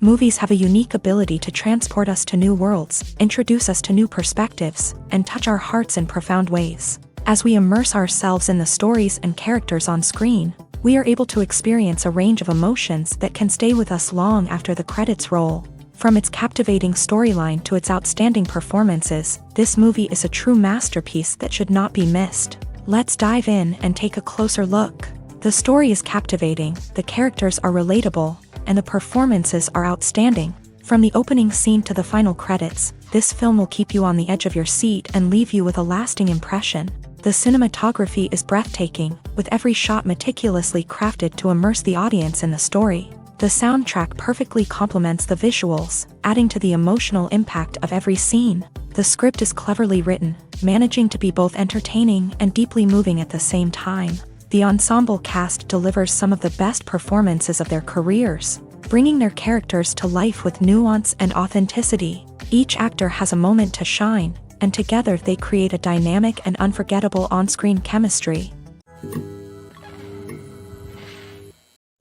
Movies have a unique ability to transport us to new worlds, introduce us to new perspectives, and touch our hearts in profound ways. As we immerse ourselves in the stories and characters on screen, we are able to experience a range of emotions that can stay with us long after the credits roll. From its captivating storyline to its outstanding performances, this movie is a true masterpiece that should not be missed. Let's dive in and take a closer look. The story is captivating, the characters are relatable, and the performances are outstanding. From the opening scene to the final credits, this film will keep you on the edge of your seat and leave you with a lasting impression. The cinematography is breathtaking, with every shot meticulously crafted to immerse the audience in the story. The soundtrack perfectly complements the visuals, adding to the emotional impact of every scene. The script is cleverly written, managing to be both entertaining and deeply moving at the same time. The ensemble cast delivers some of the best performances of their careers, bringing their characters to life with nuance and authenticity. Each actor has a moment to shine, and together they create a dynamic and unforgettable on-screen chemistry.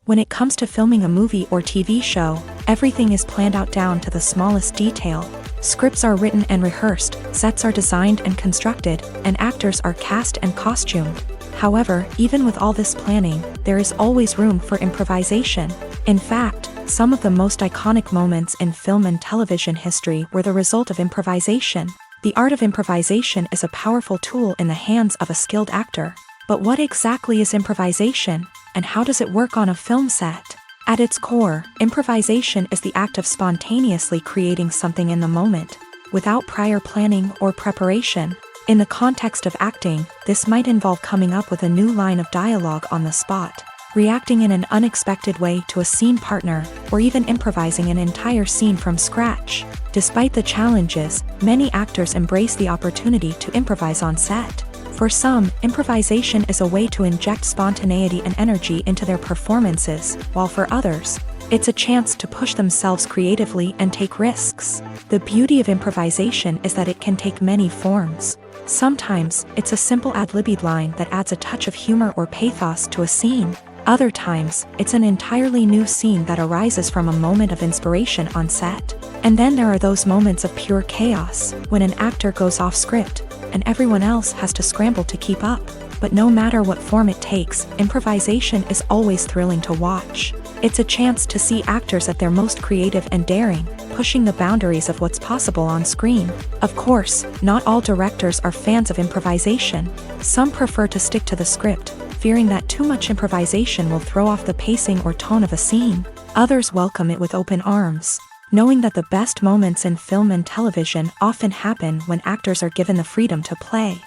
When it comes to filming a movie or TV show, everything is planned out down to the smallest detail. Scripts are written and rehearsed, sets are designed and constructed, and actors are cast and costumed. However, even with all this planning, there is always room for improvisation. In fact, some of the most iconic moments in film and television history were the result of improvisation. The art of improvisation is a powerful tool in the hands of a skilled actor. But what exactly is improvisation, and how does it work on a film set? At its core, improvisation is the act of spontaneously creating something in the moment, without prior planning or preparation. In the context of acting, this might involve coming up with a new line of dialogue on the spot, reacting in an unexpected way to a scene partner, or even improvising an entire scene from scratch. Despite the challenges, many actors embrace the opportunity to improvise on set. For some, improvisation is a way to inject spontaneity and energy into their performances, while for others, it's a chance to push themselves creatively and take risks. The beauty of improvisation is that it can take many forms. Sometimes, it's a simple ad-libbed line that adds a touch of humor or pathos to a scene. Other times, it's an entirely new scene that arises from a moment of inspiration on set. And then there are those moments of pure chaos, when an actor goes off script, and everyone else has to scramble to keep up. But no matter what form it takes, improvisation is always thrilling to watch. It's a chance to see actors at their most creative and daring, pushing the boundaries of what's possible on screen. Of course, not all directors are fans of improvisation. Some prefer to stick to the script, fearing that too much improvisation will throw off the pacing or tone of a scene. Others welcome it with open arms, knowing that the best moments in film and television often happen when actors are given the freedom to play.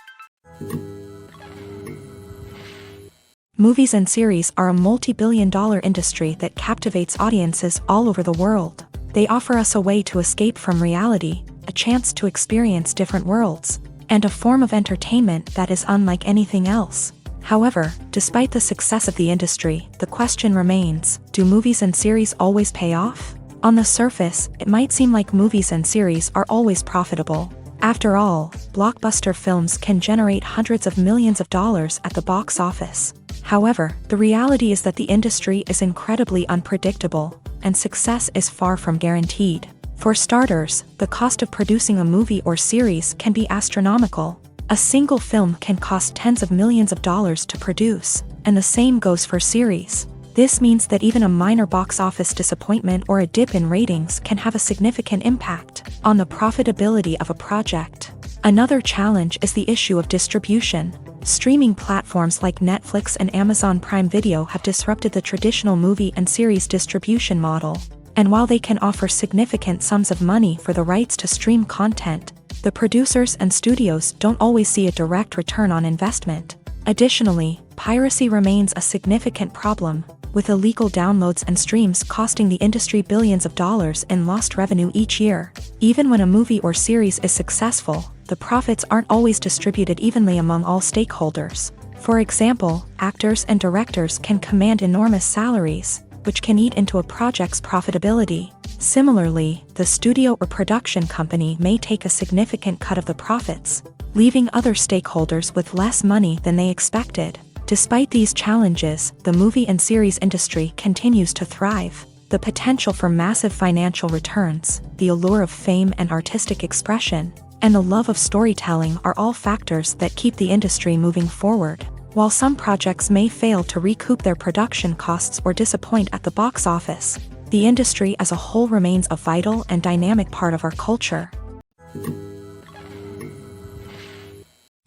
Movies and series are a multi-billion-dollar industry that captivates audiences all over the world. They offer us a way to escape from reality, a chance to experience different worlds, and a form of entertainment that is unlike anything else. However, despite the success of the industry, the question remains, do movies and series always pay off? On the surface, it might seem like movies and series are always profitable. After all, blockbuster films can generate hundreds of millions of dollars at the box office. However, the reality is that the industry is incredibly unpredictable, and success is far from guaranteed. For starters, the cost of producing a movie or series can be astronomical. A single film can cost tens of millions of dollars to produce, and the same goes for series. This means that even a minor box office disappointment or a dip in ratings can have a significant impact on the profitability of a project. Another challenge is the issue of distribution. Streaming platforms like Netflix and Amazon Prime Video have disrupted the traditional movie and series distribution model. And while they can offer significant sums of money for the rights to stream content, the producers and studios don't always see a direct return on investment. Additionally, piracy remains a significant problem, with illegal downloads and streams costing the industry billions of dollars in lost revenue each year. Even when a movie or series is successful, the profits aren't always distributed evenly among all stakeholders. For example, actors and directors can command enormous salaries, which can eat into a project's profitability. Similarly, the studio or production company may take a significant cut of the profits, leaving other stakeholders with less money than they expected. Despite these challenges, the movie and series industry continues to thrive. The potential for massive financial returns, the allure of fame and artistic expression, and the love of storytelling are all factors that keep the industry moving forward. While some projects may fail to recoup their production costs or disappoint at the box office, the industry as a whole remains a vital and dynamic part of our culture.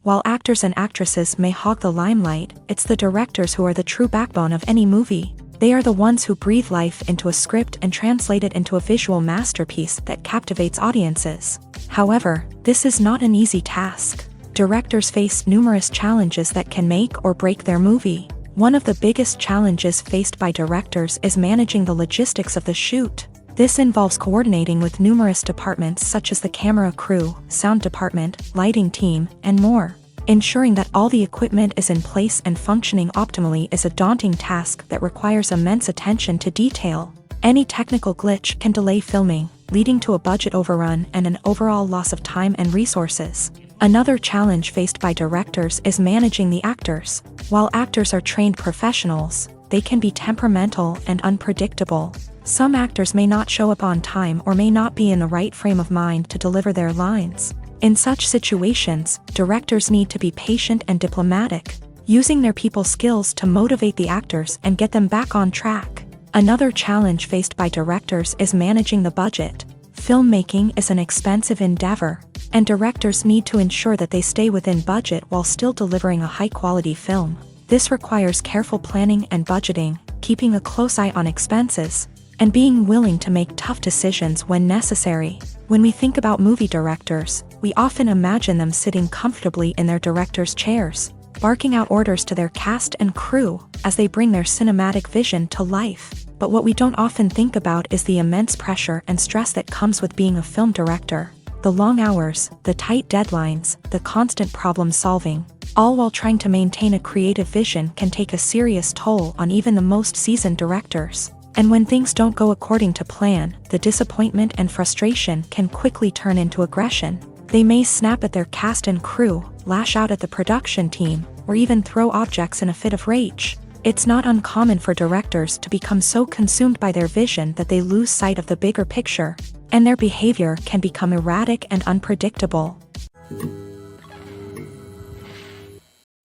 While actors and actresses may hog the limelight, it's the directors who are the true backbone of any movie. They are the ones who breathe life into a script and translate it into a visual masterpiece that captivates audiences. However, this is not an easy task. Directors face numerous challenges that can make or break their movie. One of the biggest challenges faced by directors is managing the logistics of the shoot. This involves coordinating with numerous departments such as the camera crew, sound department, lighting team, and more. Ensuring that all the equipment is in place and functioning optimally is a daunting task that requires immense attention to detail. Any technical glitch can delay filming, leading to a budget overrun and an overall loss of time and resources. Another challenge faced by directors is managing the actors. While actors are trained professionals, they can be temperamental and unpredictable. Some actors may not show up on time or may not be in the right frame of mind to deliver their lines. In such situations, directors need to be patient and diplomatic, using their people skills to motivate the actors and get them back on track. Another challenge faced by directors is managing the budget. Filmmaking is an expensive endeavor, and directors need to ensure that they stay within budget while still delivering a high-quality film. This requires careful planning and budgeting, keeping a close eye on expenses, and being willing to make tough decisions when necessary. When we think about movie directors, we often imagine them sitting comfortably in their director's chairs, barking out orders to their cast and crew as they bring their cinematic vision to life. But what we don't often think about is the immense pressure and stress that comes with being a film director. The long hours, the tight deadlines, the constant problem solving, all while trying to maintain a creative vision can take a serious toll on even the most seasoned directors. And when things don't go according to plan, the disappointment and frustration can quickly turn into aggression. They may snap at their cast and crew, lash out at the production team, or even throw objects in a fit of rage. It's not uncommon for directors to become so consumed by their vision that they lose sight of the bigger picture, and their behavior can become erratic and unpredictable.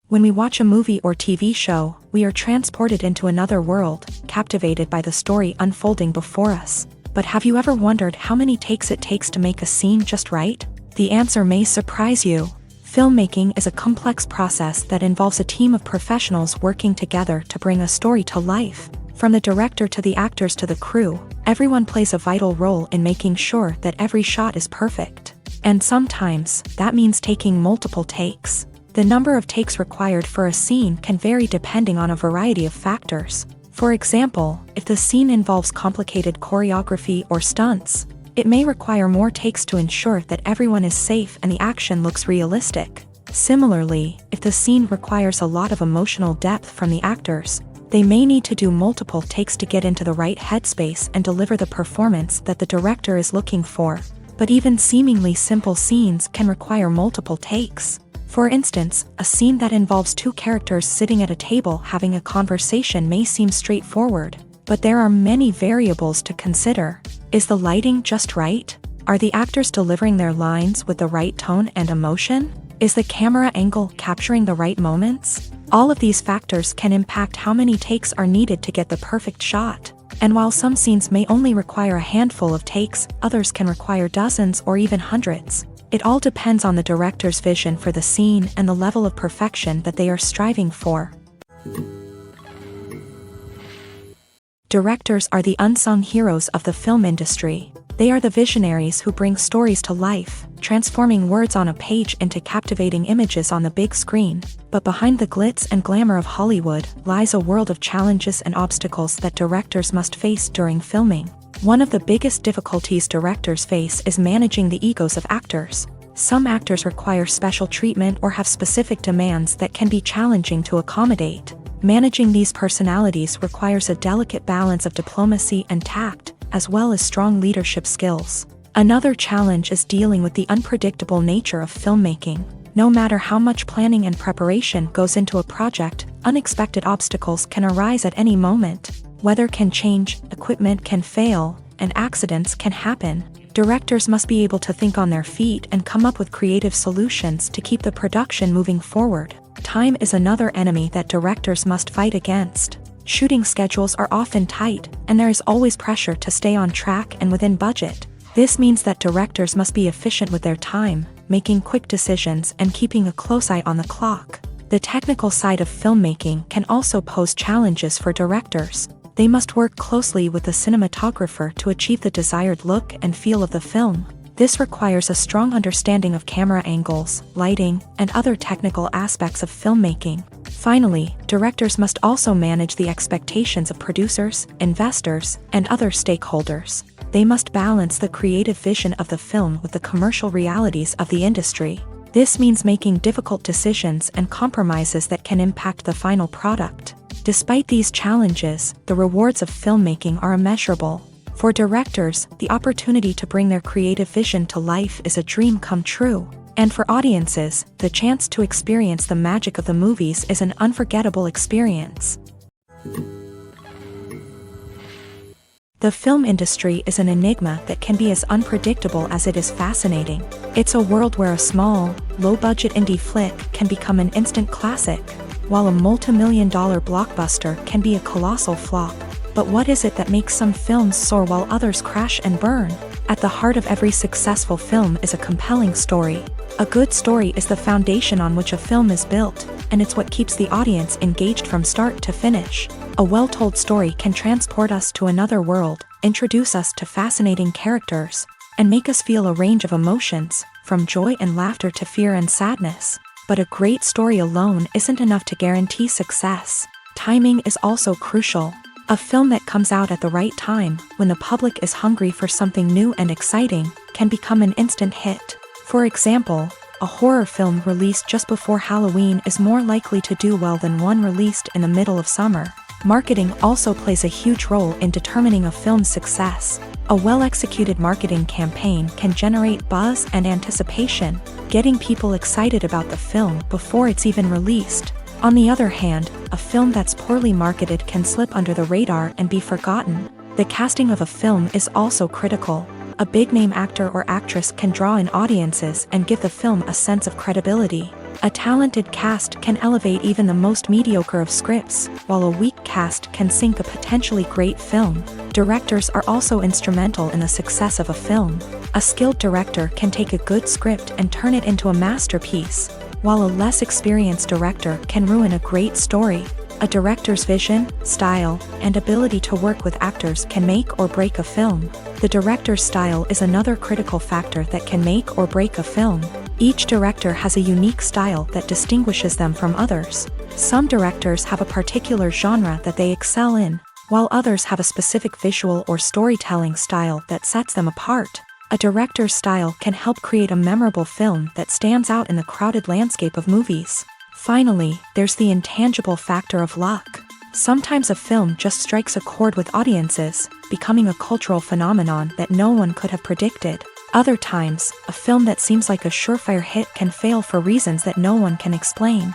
When we watch a movie or TV show, we are transported into another world, captivated by the story unfolding before us. But have you ever wondered how many takes it takes to make a scene just right? The answer may surprise you. Filmmaking is a complex process that involves a team of professionals working together to bring a story to life. From the director to the actors to the crew, everyone plays a vital role in making sure that every shot is perfect. And sometimes, that means taking multiple takes. The number of takes required for a scene can vary depending on a variety of factors. For example, if the scene involves complicated choreography or stunts, it may require more takes to ensure that everyone is safe and the action looks realistic. Similarly, if the scene requires a lot of emotional depth from the actors, they may need to do multiple takes to get into the right headspace and deliver the performance that the director is looking for. But even seemingly simple scenes can require multiple takes. For instance, a scene that involves two characters sitting at a table having a conversation may seem straightforward, but there are many variables to consider. Is the lighting just right? Are the actors delivering their lines with the right tone and emotion? Is the camera angle capturing the right moments? All of these factors can impact how many takes are needed to get the perfect shot. And while some scenes may only require a handful of takes, others can require dozens or even hundreds. It all depends on the director's vision for the scene and the level of perfection that they are striving for. Directors are the unsung heroes of the film industry. They are the visionaries who bring stories to life, transforming words on a page into captivating images on the big screen. But behind the glitz and glamour of Hollywood lies a world of challenges and obstacles that directors must face during filming. One of the biggest difficulties directors face is managing the egos of actors. Some actors require special treatment or have specific demands that can be challenging to accommodate. Managing these personalities requires a delicate balance of diplomacy and tact, as well as strong leadership skills. Another challenge is dealing with the unpredictable nature of filmmaking. No matter how much planning and preparation goes into a project, unexpected obstacles can arise at any moment. Weather can change, equipment can fail, and accidents can happen. Directors must be able to think on their feet and come up with creative solutions to keep the production moving forward. Time is another enemy that directors must fight against. Shooting schedules are often tight, and there is always pressure to stay on track and within budget. This means that directors must be efficient with their time, making quick decisions and keeping a close eye on the clock. The technical side of filmmaking can also pose challenges for directors. They must work closely with the cinematographer to achieve the desired look and feel of the film. This requires a strong understanding of camera angles, lighting, and other technical aspects of filmmaking. Finally, directors must also manage the expectations of producers, investors, and other stakeholders. They must balance the creative vision of the film with the commercial realities of the industry. This means making difficult decisions and compromises that can impact the final product. Despite these challenges, the rewards of filmmaking are immeasurable. For directors, the opportunity to bring their creative vision to life is a dream come true. And for audiences, the chance to experience the magic of the movies is an unforgettable experience. The film industry is an enigma that can be as unpredictable as it is fascinating. It's a world where a small, low-budget indie flick can become an instant classic, while a multi-million-dollar blockbuster can be a colossal flop. But what is it that makes some films soar while others crash and burn? At the heart of every successful film is a compelling story. A good story is the foundation on which a film is built, and it's what keeps the audience engaged from start to finish. A well-told story can transport us to another world, introduce us to fascinating characters, and make us feel a range of emotions, from joy and laughter to fear and sadness. But a great story alone isn't enough to guarantee success. Timing is also crucial. A film that comes out at the right time, when the public is hungry for something new and exciting, can become an instant hit. For example, a horror film released just before Halloween is more likely to do well than one released in the middle of summer. Marketing also plays a huge role in determining a film's success. A well-executed marketing campaign can generate buzz and anticipation, getting people excited about the film before it's even released. On the other hand, a film that's poorly marketed can slip under the radar and be forgotten. The casting of a film is also critical. A big-name actor or actress can draw in audiences and give the film a sense of credibility. A talented cast can elevate even the most mediocre of scripts, while a weak cast can sink a potentially great film. Directors are also instrumental in the success of a film. A skilled director can take a good script and turn it into a masterpiece, while a less experienced director can ruin a great story. A director's vision, style, and ability to work with actors can make or break a film. The director's style is another critical factor that can make or break a film. Each director has a unique style that distinguishes them from others. Some directors have a particular genre that they excel in, while others have a specific visual or storytelling style that sets them apart. A director's style can help create a memorable film that stands out in the crowded landscape of movies. Finally, there's the intangible factor of luck. Sometimes a film just strikes a chord with audiences, becoming a cultural phenomenon that no one could have predicted. Other times, a film that seems like a surefire hit can fail for reasons that no one can explain.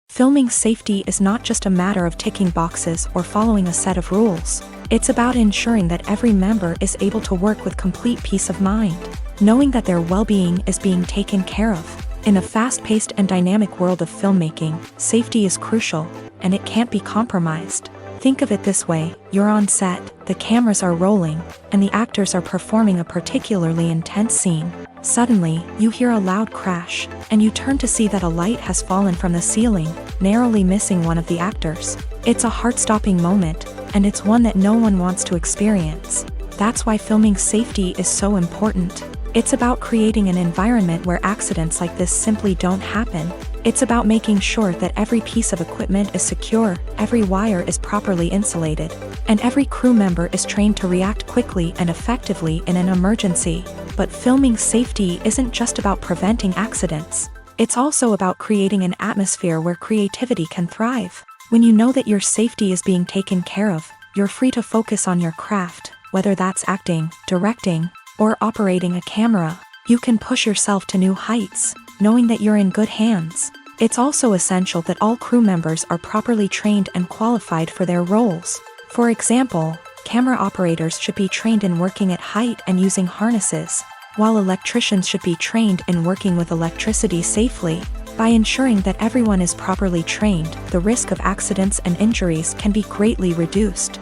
Filming safety is not just a matter of ticking boxes or following a set of rules. It's about ensuring that every member is able to work with complete peace of mind, knowing that their well-being is being taken care of. In a fast-paced and dynamic world of filmmaking, safety is crucial, and it can't be compromised. Think of it this way: you're on set, the cameras are rolling, and the actors are performing a particularly intense scene. Suddenly, you hear a loud crash, and you turn to see that a light has fallen from the ceiling, narrowly missing one of the actors. It's a heart-stopping moment, and it's one that no one wants to experience. That's why filming safety is so important. It's about creating an environment where accidents like this simply don't happen. It's about making sure that every piece of equipment is secure, every wire is properly insulated, and every crew member is trained to react quickly and effectively in an emergency. But filming safety isn't just about preventing accidents. It's also about creating an atmosphere where creativity can thrive. When you know that your safety is being taken care of, you're free to focus on your craft, whether that's acting, directing, or operating a camera. You can push yourself to new heights, knowing that you're in good hands. It's also essential that all crew members are properly trained and qualified for their roles. For example, camera operators should be trained in working at height and using harnesses, while electricians should be trained in working with electricity safely. By ensuring that everyone is properly trained, the risk of accidents and injuries can be greatly reduced.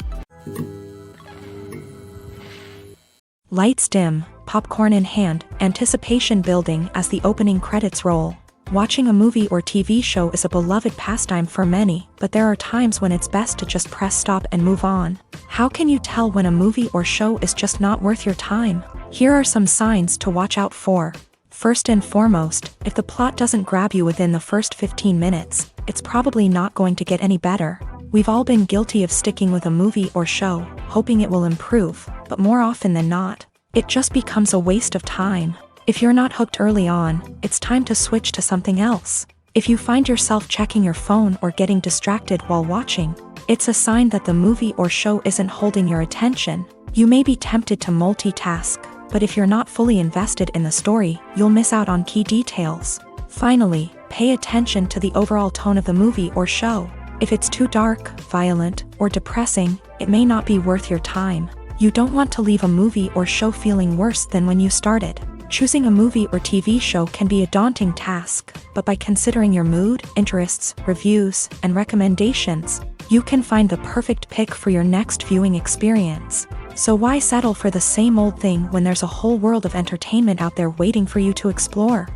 Lights dim, popcorn in hand, anticipation building as the opening credits roll. Watching a movie or TV show is a beloved pastime for many, but there are times when it's best to just press stop and move on. How can you tell when a movie or show is just not worth your time? Here are some signs to watch out for. First and foremost, if the plot doesn't grab you within the first 15 minutes, it's probably not going to get any better. We've all been guilty of sticking with a movie or show, hoping it will improve, but more often than not, it just becomes a waste of time. If you're not hooked early on, it's time to switch to something else. If you find yourself checking your phone or getting distracted while watching, it's a sign that the movie or show isn't holding your attention. You may be tempted to multitask, but if you're not fully invested in the story, you'll miss out on key details. Finally, pay attention to the overall tone of the movie or show. If it's too dark, violent, or depressing, it may not be worth your time. You don't want to leave a movie or show feeling worse than when you started. Choosing a movie or TV show can be a daunting task, but by considering your mood, interests, reviews, and recommendations, you can find the perfect pick for your next viewing experience. So why settle for the same old thing when there's a whole world of entertainment out there waiting for you to explore?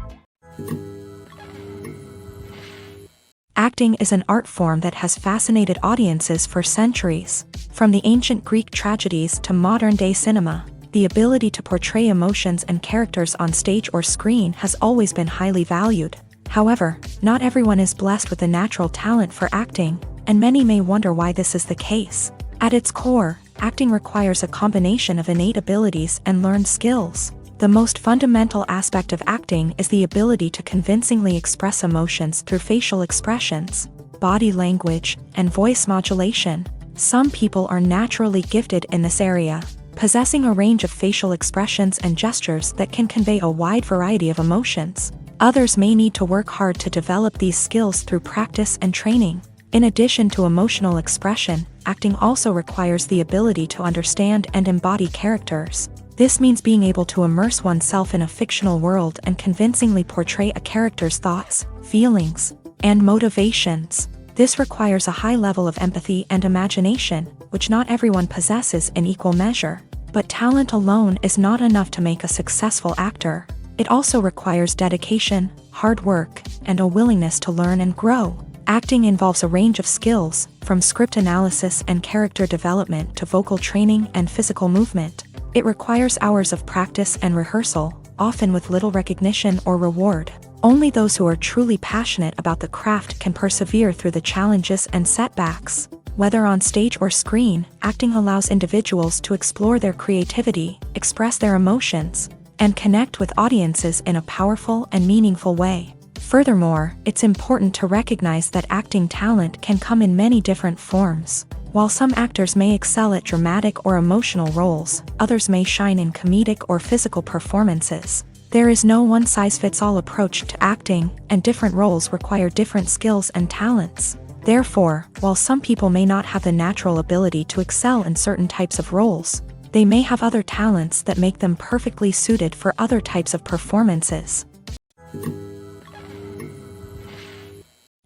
Acting is an art form that has fascinated audiences for centuries. From the ancient Greek tragedies to modern-day cinema, the ability to portray emotions and characters on stage or screen has always been highly valued. However, not everyone is blessed with a natural talent for acting, and many may wonder why this is the case. At its core, acting requires a combination of innate abilities and learned skills. The most fundamental aspect of acting is the ability to convincingly express emotions through facial expressions, body language, and voice modulation. Some people are naturally gifted in this area, possessing a range of facial expressions and gestures that can convey a wide variety of emotions. Others may need to work hard to develop these skills through practice and training. In addition to emotional expression, acting also requires the ability to understand and embody characters. This means being able to immerse oneself in a fictional world and convincingly portray a character's thoughts, feelings, and motivations. This requires a high level of empathy and imagination, which not everyone possesses in equal measure. But talent alone is not enough to make a successful actor. It also requires dedication, hard work, and a willingness to learn and grow. Acting involves a range of skills, from script analysis and character development to vocal training and physical movement. It requires hours of practice and rehearsal, often with little recognition or reward. Only those who are truly passionate about the craft can persevere through the challenges and setbacks. Whether on stage or screen, acting allows individuals to explore their creativity, express their emotions, and connect with audiences in a powerful and meaningful way. Furthermore, it's important to recognize that acting talent can come in many different forms. While some actors may excel at dramatic or emotional roles, others may shine in comedic or physical performances. There is no one-size-fits-all approach to acting, and different roles require different skills and talents. Therefore, while some people may not have the natural ability to excel in certain types of roles, they may have other talents that make them perfectly suited for other types of performances.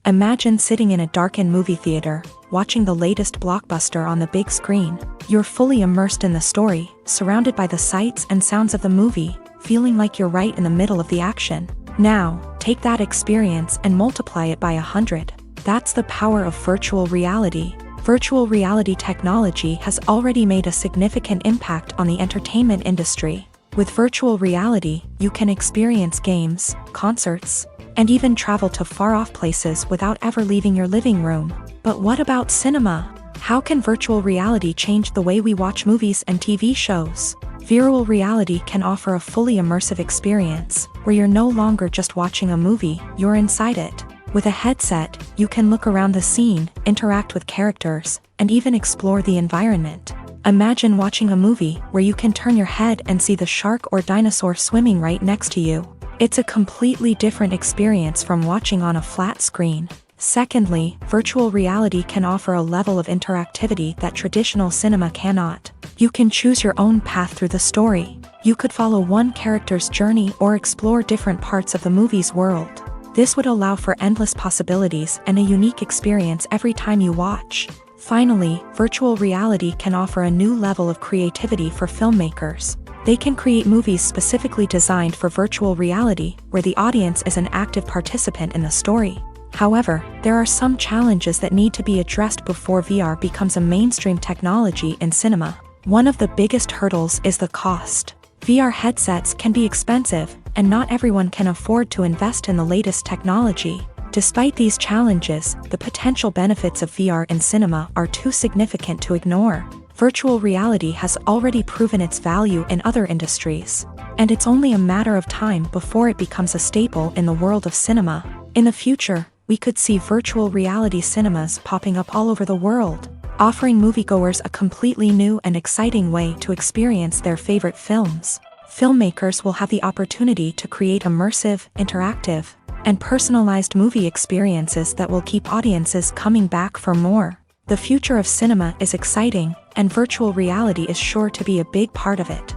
Imagine sitting in a darkened movie theater, watching the latest blockbuster on the big screen. You're fully immersed in the story, surrounded by the sights and sounds of the movie, feeling like you're right in the middle of the action. Now, take that experience and multiply it by 100. That's the power of virtual reality. Virtual reality technology has already made a significant impact on the entertainment industry. With virtual reality, you can experience games, concerts, and even travel to far-off places without ever leaving your living room. But what about cinema? How can virtual reality change the way we watch movies and TV shows? Virtual reality can offer a fully immersive experience, where you're no longer just watching a movie, you're inside it. With a headset, you can look around the scene, interact with characters, and even explore the environment. Imagine watching a movie where you can turn your head and see the shark or dinosaur swimming right next to you. It's a completely different experience from watching on a flat screen. Secondly, virtual reality can offer a level of interactivity that traditional cinema cannot. You can choose your own path through the story. You could follow one character's journey or explore different parts of the movie's world. This would allow for endless possibilities and a unique experience every time you watch. Finally, virtual reality can offer a new level of creativity for filmmakers. They can create movies specifically designed for virtual reality, where the audience is an active participant in the story. However, there are some challenges that need to be addressed before VR becomes a mainstream technology in cinema. One of the biggest hurdles is the cost. VR headsets can be expensive, and not everyone can afford to invest in the latest technology. Despite these challenges, the potential benefits of VR in cinema are too significant to ignore. Virtual reality has already proven its value in other industries, and it's only a matter of time before it becomes a staple in the world of cinema. In the future, we could see virtual reality cinemas popping up all over the world, offering moviegoers a completely new and exciting way to experience their favorite films. Filmmakers will have the opportunity to create immersive, interactive, and personalized movie experiences that will keep audiences coming back for more. The future of cinema is exciting, and virtual reality is sure to be a big part of it.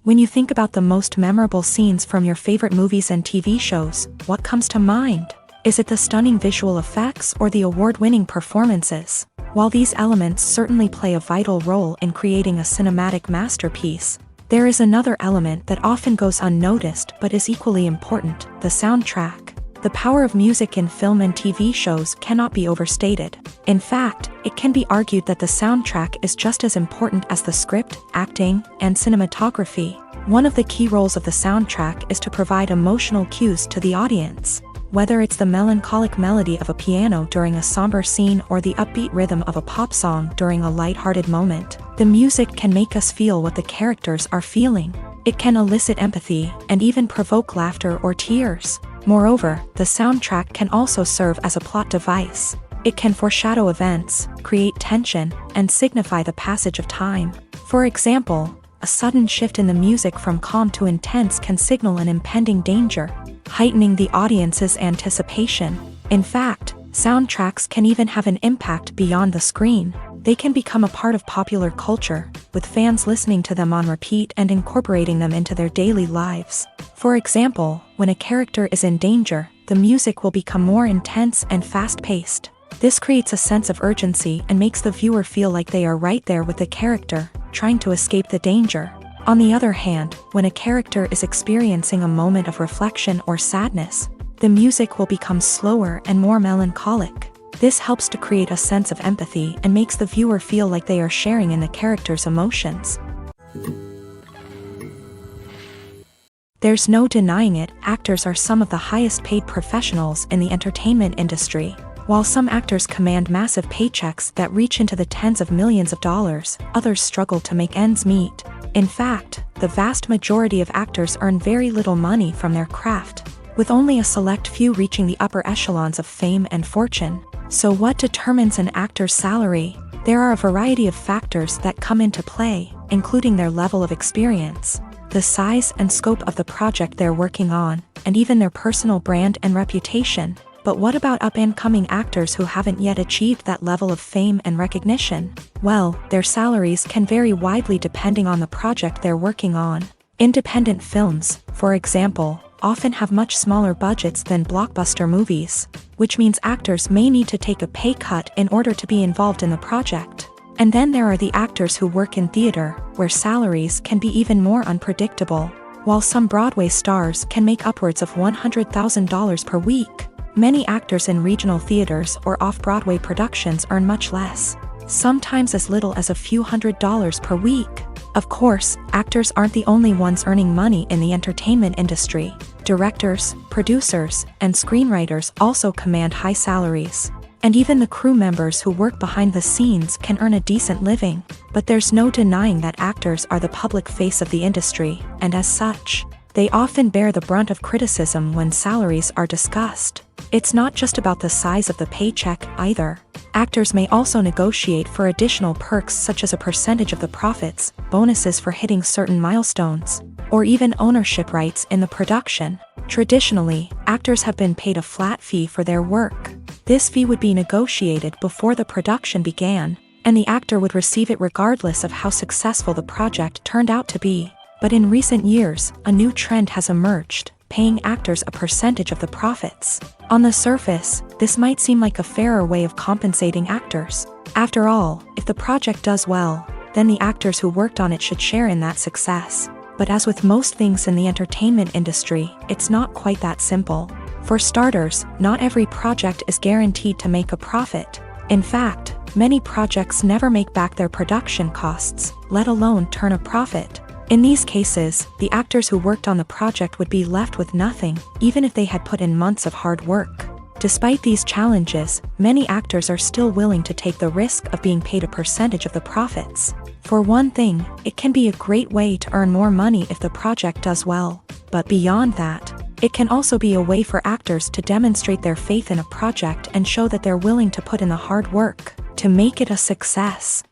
When you think about the most memorable scenes from your favorite movies and TV shows, what comes to mind? Is it the stunning visual effects or the award-winning performances? While these elements certainly play a vital role in creating a cinematic masterpiece, there is another element that often goes unnoticed but is equally important: the soundtrack. The power of music in film and TV shows cannot be overstated. In fact, it can be argued that the soundtrack is just as important as the script, acting, and cinematography. One of the key roles of the soundtrack is to provide emotional cues to the audience. Whether it's the melancholic melody of a piano during a somber scene or the upbeat rhythm of a pop song during a lighthearted moment, the music can make us feel what the characters are feeling. It can elicit empathy and even provoke laughter or tears. Moreover, the soundtrack can also serve as a plot device. It can foreshadow events, create tension, and signify the passage of time. For example, a sudden shift in the music from calm to intense can signal an impending danger, heightening the audience's anticipation. In fact, soundtracks can even have an impact beyond the screen. They can become a part of popular culture, with fans listening to them on repeat and incorporating them into their daily lives. For example, when a character is in danger, the music will become more intense and fast-paced. This creates a sense of urgency and makes the viewer feel like they are right there with the character, trying to escape the danger. On the other hand, when a character is experiencing a moment of reflection or sadness, the music will become slower and more melancholic. This helps to create a sense of empathy and makes the viewer feel like they are sharing in the character's emotions. There's no denying it, actors are some of the highest paid professionals in the entertainment industry. While some actors command massive paychecks that reach into the tens of millions of dollars, others struggle to make ends meet. In fact, the vast majority of actors earn very little money from their craft, with only a select few reaching the upper echelons of fame and fortune. So what determines an actor's salary? There are a variety of factors that come into play, including their level of experience, the size and scope of the project they're working on, and even their personal brand and reputation. But what about up-and-coming actors who haven't yet achieved that level of fame and recognition? Well, their salaries can vary widely depending on the project they're working on. Independent films, for example, often have much smaller budgets than blockbuster movies, which means actors may need to take a pay cut in order to be involved in the project. And then there are the actors who work in theater, where salaries can be even more unpredictable. While some Broadway stars can make upwards of $100,000 per week, many actors in regional theaters or off-Broadway productions earn much less, sometimes as little as a few $100s per week. Of course, actors aren't the only ones earning money in the entertainment industry. Directors, producers, and screenwriters also command high salaries. And even the crew members who work behind the scenes can earn a decent living. But there's no denying that actors are the public face of the industry, and as such, they often bear the brunt of criticism when salaries are discussed. It's not just about the size of the paycheck either. Actors may also negotiate for additional perks such as a percentage of the profits, bonuses for hitting certain milestones, or even ownership rights in the production. Traditionally, actors have been paid a flat fee for their work. This fee would be negotiated before the production began, and the actor would receive it regardless of how successful the project turned out to be. But in recent years, a new trend has emerged, paying actors a percentage of the profits. On the surface, this might seem like a fairer way of compensating actors. After all, if the project does well, then the actors who worked on it should share in that success. But as with most things in the entertainment industry, it's not quite that simple. For starters, not every project is guaranteed to make a profit. In fact, many projects never make back their production costs, let alone turn a profit. In these cases, the actors who worked on the project would be left with nothing, even if they had put in months of hard work. Despite these challenges, many actors are still willing to take the risk of being paid a percentage of the profits. For one thing, it can be a great way to earn more money if the project does well. But beyond that, it can also be a way for actors to demonstrate their faith in a project and show that they're willing to put in the hard work to make it a success.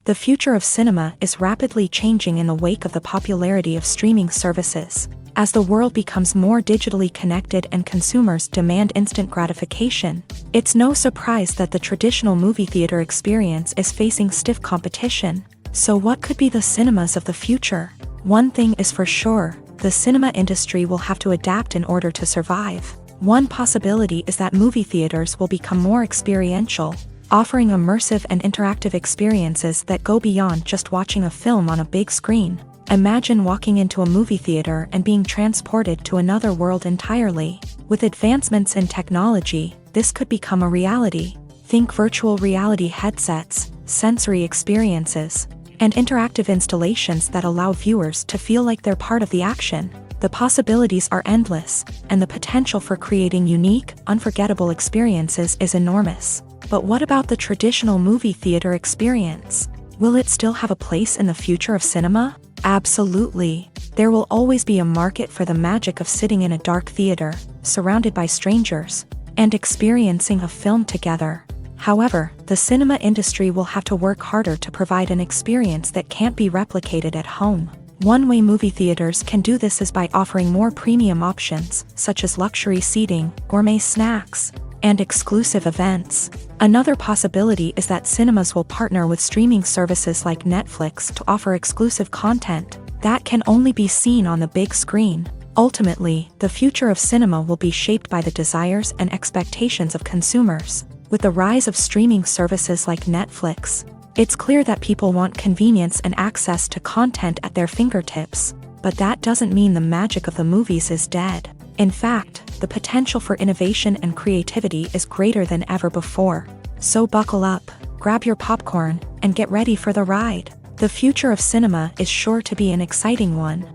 The future of cinema is rapidly changing in the wake of the popularity of streaming services. As the world becomes more digitally connected and consumers demand instant gratification, it's no surprise that the traditional movie theater experience is facing stiff competition. So what could be the cinemas of the future? One thing is for sure, the cinema industry will have to adapt in order to survive. One possibility is that movie theaters will become more experiential, offering immersive and interactive experiences that go beyond just watching a film on a big screen. Imagine walking into a movie theater and being transported to another world entirely. With advancements in technology, this could become a reality. Think virtual reality headsets, sensory experiences, and interactive installations that allow viewers to feel like they're part of the action. The possibilities are endless, and the potential for creating unique, unforgettable experiences is enormous. But what about the traditional movie theater experience? Will it still have a place in the future of cinema? Absolutely. There will always be a market for the magic of sitting in a dark theater, surrounded by strangers, and experiencing a film together. However, the cinema industry will have to work harder to provide an experience that can't be replicated at home. One way movie theaters can do this is by offering more premium options, such as luxury seating, gourmet snacks, and exclusive events. Another possibility is that cinemas will partner with streaming services like Netflix to offer exclusive content that can only be seen on the big screen. Ultimately, the future of cinema will be shaped by the desires and expectations of consumers. With the rise of streaming services like Netflix, it's clear that people want convenience and access to content at their fingertips. But that doesn't mean the magic of the movies is dead. In fact, the potential for innovation and creativity is greater than ever before. So buckle up, grab your popcorn, and get ready for the ride. The future of cinema is sure to be an exciting one.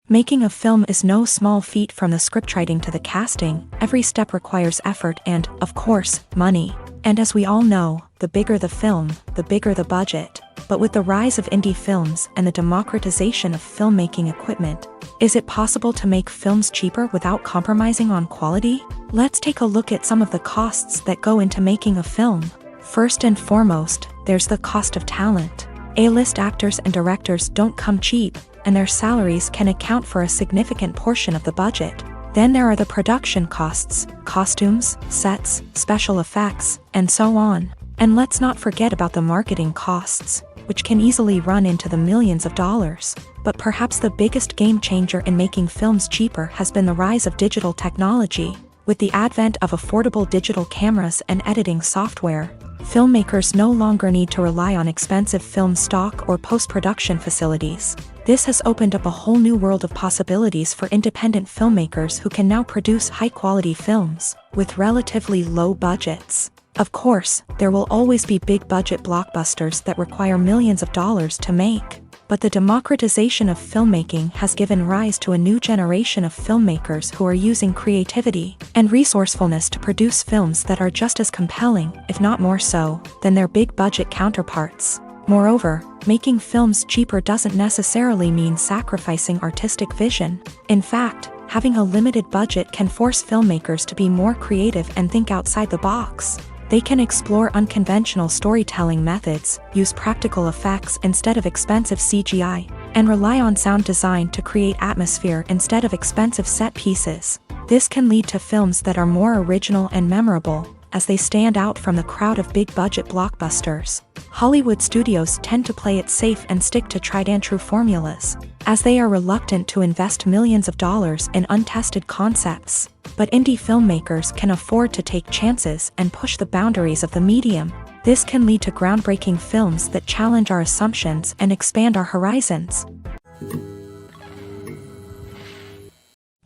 Making a film is no small feat. From the scriptwriting to the casting, every step requires effort and, of course, money. And as we all know, the bigger the film, the bigger the budget. But with the rise of indie films and the democratization of filmmaking equipment, is it possible to make films cheaper without compromising on quality? Let's take a look at some of the costs that go into making a film. First and foremost, there's the cost of talent. A-list actors and directors don't come cheap, and their salaries can account for a significant portion of the budget. Then there are the production costs, costumes, sets, special effects, and so on. And let's not forget about the marketing costs, which can easily run into the millions of dollars. But perhaps the biggest game changer in making films cheaper has been the rise of digital technology. With the advent of affordable digital cameras and editing software, filmmakers no longer need to rely on expensive film stock or post-production facilities. This has opened up a whole new world of possibilities for independent filmmakers who can now produce high-quality films with relatively low budgets. Of course, there will always be big-budget blockbusters that require millions of dollars to make. But the democratization of filmmaking has given rise to a new generation of filmmakers who are using creativity and resourcefulness to produce films that are just as compelling, if not more so, than their big-budget counterparts. Moreover, making films cheaper doesn't necessarily mean sacrificing artistic vision. In fact, Having a limited budget can force filmmakers to be more creative and think outside the box. They can explore unconventional storytelling methods, use practical effects instead of expensive CGI, and rely on sound design to create atmosphere instead of expensive set pieces. This can lead to films that are more original and memorable, as they stand out from the crowd of big-budget blockbusters. Hollywood studios tend to play it safe and stick to tried-and-true formulas, as they are reluctant to invest millions of dollars in untested concepts. But indie filmmakers can afford to take chances and push the boundaries of the medium. This can lead to groundbreaking films that challenge our assumptions and expand our horizons.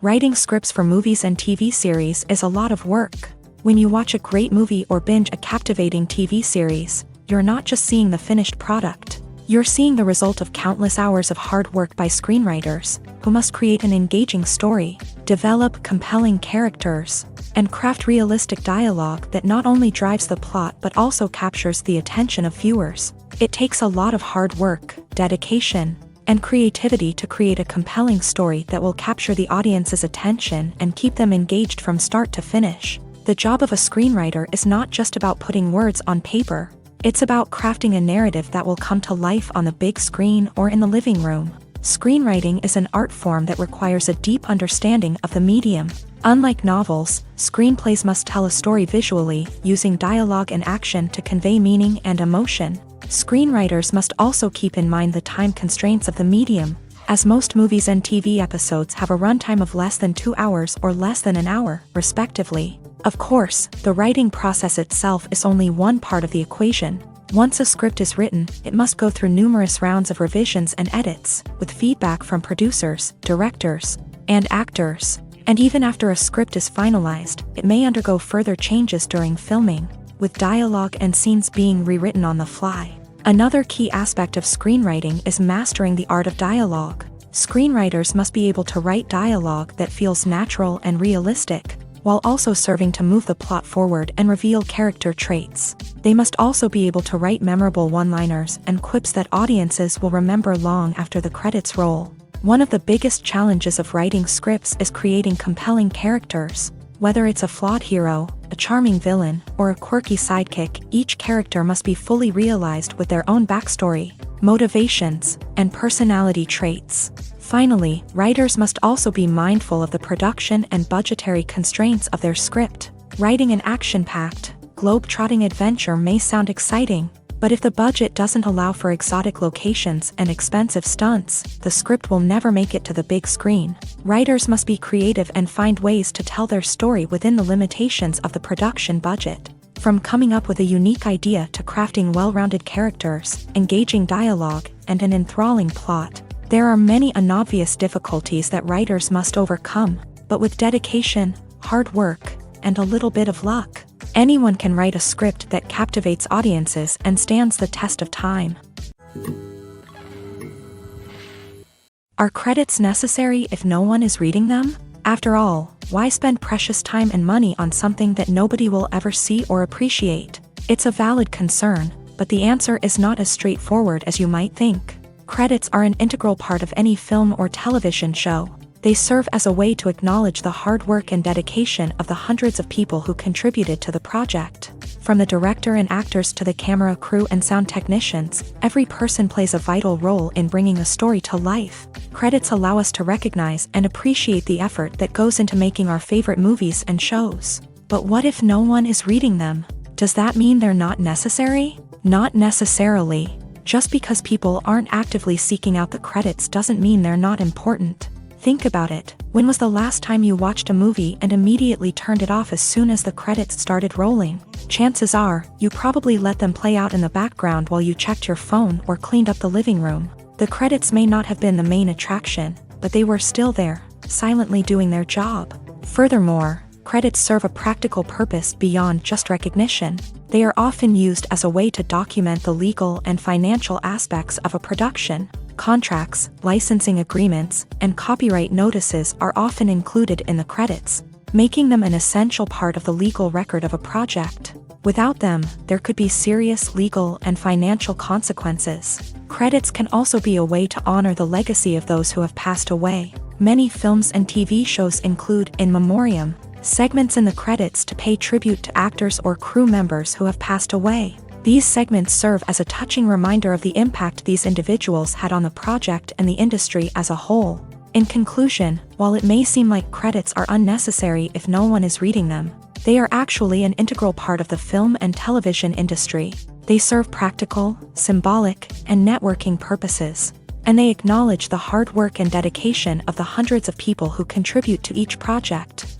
Writing scripts for movies and TV series is a lot of work. When you watch a great movie or binge a captivating TV series, you're not just seeing the finished product. You're seeing the result of countless hours of hard work by screenwriters, who must create an engaging story, develop compelling characters, and craft realistic dialogue that not only drives the plot but also captures the attention of viewers. It takes a lot of hard work, dedication, and creativity to create a compelling story that will capture the audience's attention and keep them engaged from start to finish. The job of a screenwriter is not just about putting words on paper. It's about crafting a narrative that will come to life on the big screen or in the living room. Screenwriting is an art form that requires a deep understanding of the medium. Unlike novels, screenplays must tell a story visually, using dialogue and action to convey meaning and emotion. Screenwriters must also keep in mind the time constraints of the medium, as most movies and TV episodes have a runtime of less than 2 hours or less than an hour, respectively. Of course, the writing process itself is only one part of the equation. Once a script is written, it must go through numerous rounds of revisions and edits, with feedback from producers, directors, and actors. And even after a script is finalized, it may undergo further changes during filming, with dialogue and scenes being rewritten on the fly. Another key aspect of screenwriting is mastering the art of dialogue. Screenwriters must be able to write dialogue that feels natural and realistic, while also serving to move the plot forward and reveal character traits. They must also be able to write memorable one-liners and quips that audiences will remember long after the credits roll. One of the biggest challenges of writing scripts is creating compelling characters. Whether it's a flawed hero, a charming villain, or a quirky sidekick, each character must be fully realized with their own backstory, motivations, and personality traits. Finally, writers must also be mindful of the production and budgetary constraints of their script. Writing an action-packed, globe-trotting adventure may sound exciting, but if the budget doesn't allow for exotic locations and expensive stunts, the script will never make it to the big screen. Writers must be creative and find ways to tell their story within the limitations of the production budget. From coming up with a unique idea to crafting well-rounded characters, engaging dialogue, and an enthralling plot, there are many unobvious difficulties that writers must overcome, but with dedication, hard work, and a little bit of luck, anyone can write a script that captivates audiences and stands the test of time. Are credits necessary if no one is reading them? After all, why spend precious time and money on something that nobody will ever see or appreciate? It's a valid concern, but the answer is not as straightforward as you might think. Credits are an integral part of any film or television show. They serve as a way to acknowledge the hard work and dedication of the hundreds of people who contributed to the project. From the director and actors to the camera crew and sound technicians, every person plays a vital role in bringing a story to life. Credits allow us to recognize and appreciate the effort that goes into making our favorite movies and shows. But what if no one is reading them? Does that mean they're not necessary? Not necessarily. Just because people aren't actively seeking out the credits doesn't mean they're not important. Think about it. When was the last time you watched a movie and immediately turned it off as soon as the credits started rolling? Chances are, you probably let them play out in the background while you checked your phone or cleaned up the living room. The credits may not have been the main attraction, but they were still there, silently doing their job. Furthermore, credits serve a practical purpose beyond just recognition. They are often used as a way to document the legal and financial aspects of a production. Contracts, licensing agreements, and copyright notices are often included in the credits, making them an essential part of the legal record of a project. Without them, there could be serious legal and financial consequences. Credits can also be a way to honor the legacy of those who have passed away. Many films and TV shows include, in memoriam, segments in the credits to pay tribute to actors or crew members who have passed away. These segments serve as a touching reminder of the impact these individuals had on the project and the industry as a whole. In conclusion, while it may seem like credits are unnecessary if no one is reading them, they are actually an integral part of the film and television industry. They serve practical, symbolic, and networking purposes, and they acknowledge the hard work and dedication of the hundreds of people who contribute to each project.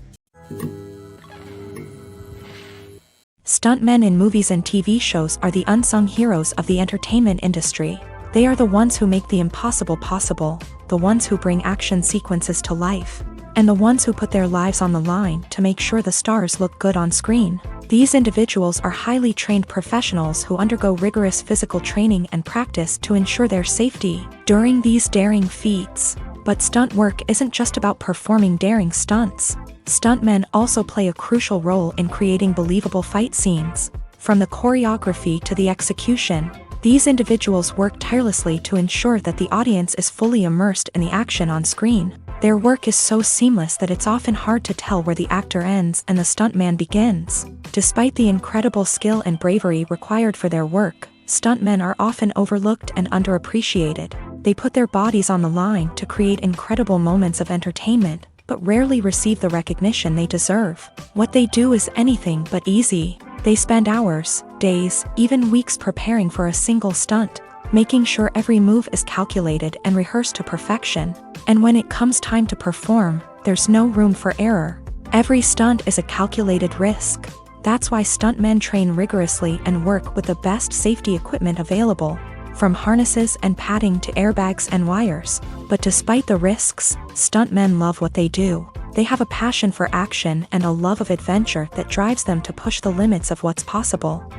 Stuntmen in movies and TV shows are the unsung heroes of the entertainment industry. They are the ones who make the impossible possible, the ones who bring action sequences to life, and the ones who put their lives on the line to make sure the stars look good on screen. These individuals are highly trained professionals who undergo rigorous physical training and practice to ensure their safety during these daring feats. But stunt work isn't just about performing daring stunts. Stuntmen also play a crucial role in creating believable fight scenes. From the choreography to the execution, these individuals work tirelessly to ensure that the audience is fully immersed in the action on screen. Their work is so seamless that it's often hard to tell where the actor ends and the stuntman begins. Despite the incredible skill and bravery required for their work, stuntmen are often overlooked and underappreciated. They put their bodies on the line to create incredible moments of entertainment, but rarely receive the recognition they deserve. What they do is anything but easy. They spend hours, days, even weeks preparing for a single stunt, making sure every move is calculated and rehearsed to perfection. And when it comes time to perform, there's no room for error. Every stunt is a calculated risk. That's why stuntmen train rigorously and work with the best safety equipment available, from harnesses and padding to airbags and wires. But despite the risks, stuntmen love what they do. They have a passion for action and a love of adventure that drives them to push the limits of what's possible.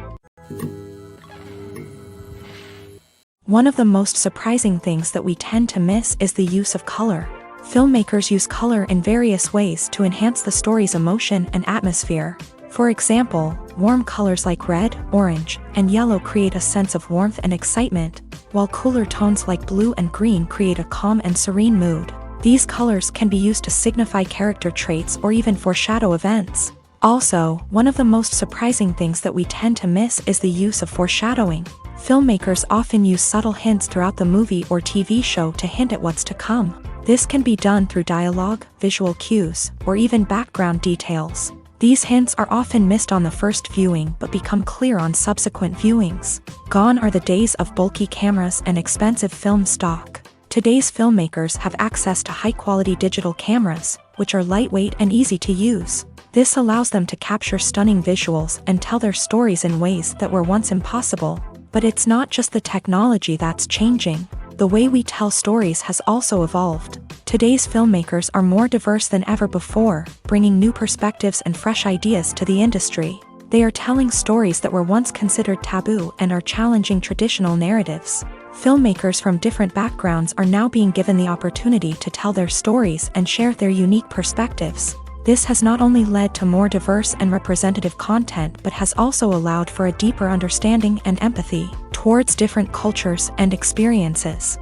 One of the most surprising things that we tend to miss is the use of color. Filmmakers use color in various ways to enhance the story's emotion and atmosphere. For example, warm colors like red, orange, and yellow create a sense of warmth and excitement, while cooler tones like blue and green create a calm and serene mood. These colors can be used to signify character traits or even foreshadow events. Also, one of the most surprising things that we tend to miss is the use of foreshadowing. Filmmakers often use subtle hints throughout the movie or TV show to hint at what's to come. This can be done through dialogue, visual cues, or even background details. These hints are often missed on the first viewing but become clear on subsequent viewings. Gone are the days of bulky cameras and expensive film stock. Today's filmmakers have access to high-quality digital cameras, which are lightweight and easy to use. This allows them to capture stunning visuals and tell their stories in ways that were once impossible. But it's not just the technology that's changing. The way we tell stories has also evolved. Today's filmmakers are more diverse than ever before, bringing new perspectives and fresh ideas to the industry. They are telling stories that were once considered taboo and are challenging traditional narratives. Filmmakers from different backgrounds are now being given the opportunity to tell their stories and share their unique perspectives. This has not only led to more diverse and representative content but has also allowed for a deeper understanding and empathy towards different cultures and experiences.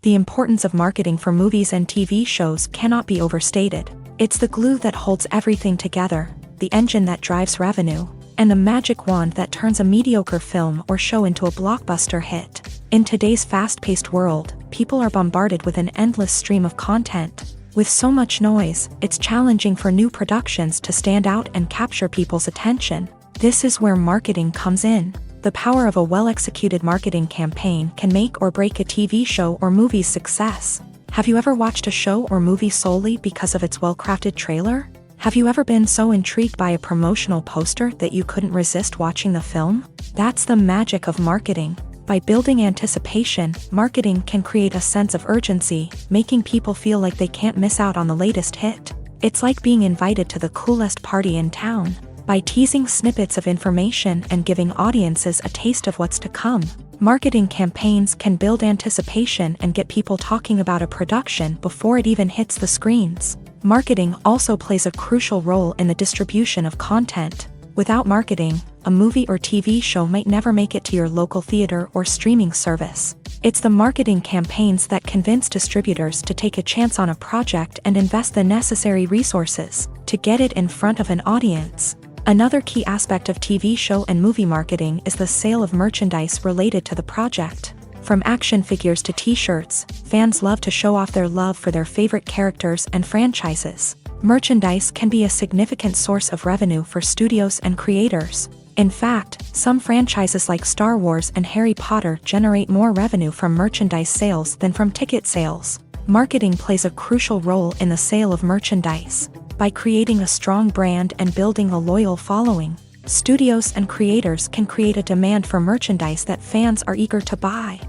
The importance of marketing for movies and TV shows cannot be overstated. It's the glue that holds everything together, the engine that drives revenue, and the magic wand that turns a mediocre film or show into a blockbuster hit. In today's fast-paced world, people are bombarded with an endless stream of content. With so much noise, it's challenging for new productions to stand out and capture people's attention. This is where marketing comes in. The power of a well-executed marketing campaign can make or break a TV show or movie's success. Have you ever watched a show or movie solely because of its well-crafted trailer? Have you ever been so intrigued by a promotional poster that you couldn't resist watching the film? That's the magic of marketing. By building anticipation, marketing can create a sense of urgency, making people feel like they can't miss out on the latest hit. It's like being invited to the coolest party in town. By teasing snippets of information and giving audiences a taste of what's to come, marketing campaigns can build anticipation and get people talking about a production before it even hits the screens. Marketing also plays a crucial role in the distribution of content. Without marketing, a movie or TV show might never make it to your local theater or streaming service. It's the marketing campaigns that convince distributors to take a chance on a project and invest the necessary resources to get it in front of an audience. Another key aspect of TV show and movie marketing is the sale of merchandise related to the project. From action figures to t-shirts, fans love to show off their love for their favorite characters and franchises. Merchandise can be a significant source of revenue for studios and creators. In fact, some franchises like Star Wars and Harry Potter generate more revenue from merchandise sales than from ticket sales. Marketing plays a crucial role in the sale of merchandise. By creating a strong brand and building a loyal following, studios and creators can create a demand for merchandise that fans are eager to buy.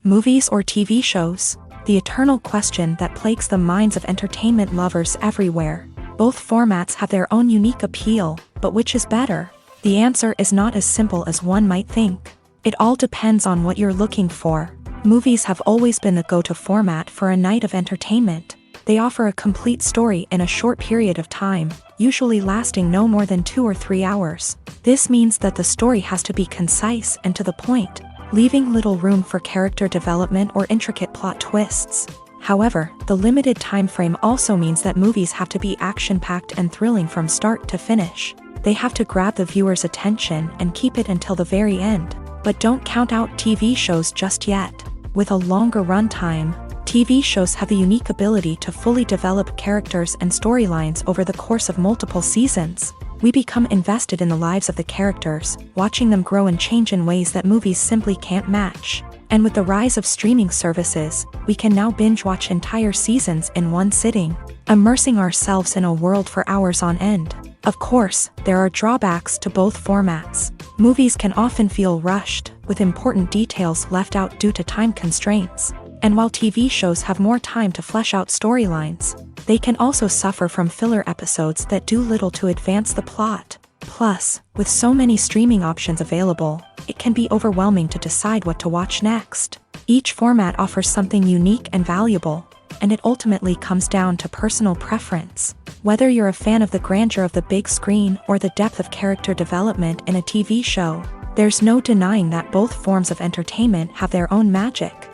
Movies or TV shows? The eternal question that plagues the minds of entertainment lovers everywhere. Both formats have their own unique appeal, but which is better? The answer is not as simple as one might think. It all depends on what you're looking for. Movies have always been the go-to format for a night of entertainment. They offer a complete story in a short period of time, usually lasting no more than 2 or 3 hours. This means that the story has to be concise and to the point, leaving little room for character development or intricate plot twists. However, the limited time frame also means that movies have to be action-packed and thrilling from start to finish. They have to grab the viewer's attention and keep it until the very end. But don't count out TV shows just yet. With a longer runtime, TV shows have the unique ability to fully develop characters and storylines over the course of multiple seasons. We become invested in the lives of the characters, watching them grow and change in ways that movies simply can't match. And with the rise of streaming services, we can now binge-watch entire seasons in one sitting, immersing ourselves in a world for hours on end. Of course, there are drawbacks to both formats. Movies can often feel rushed, with important details left out due to time constraints. And while TV shows have more time to flesh out storylines, they can also suffer from filler episodes that do little to advance the plot. Plus, with so many streaming options available, it can be overwhelming to decide what to watch next. Each format offers something unique and valuable, and it ultimately comes down to personal preference. Whether you're a fan of the grandeur of the big screen or the depth of character development in a TV show, there's no denying that both forms of entertainment have their own magic.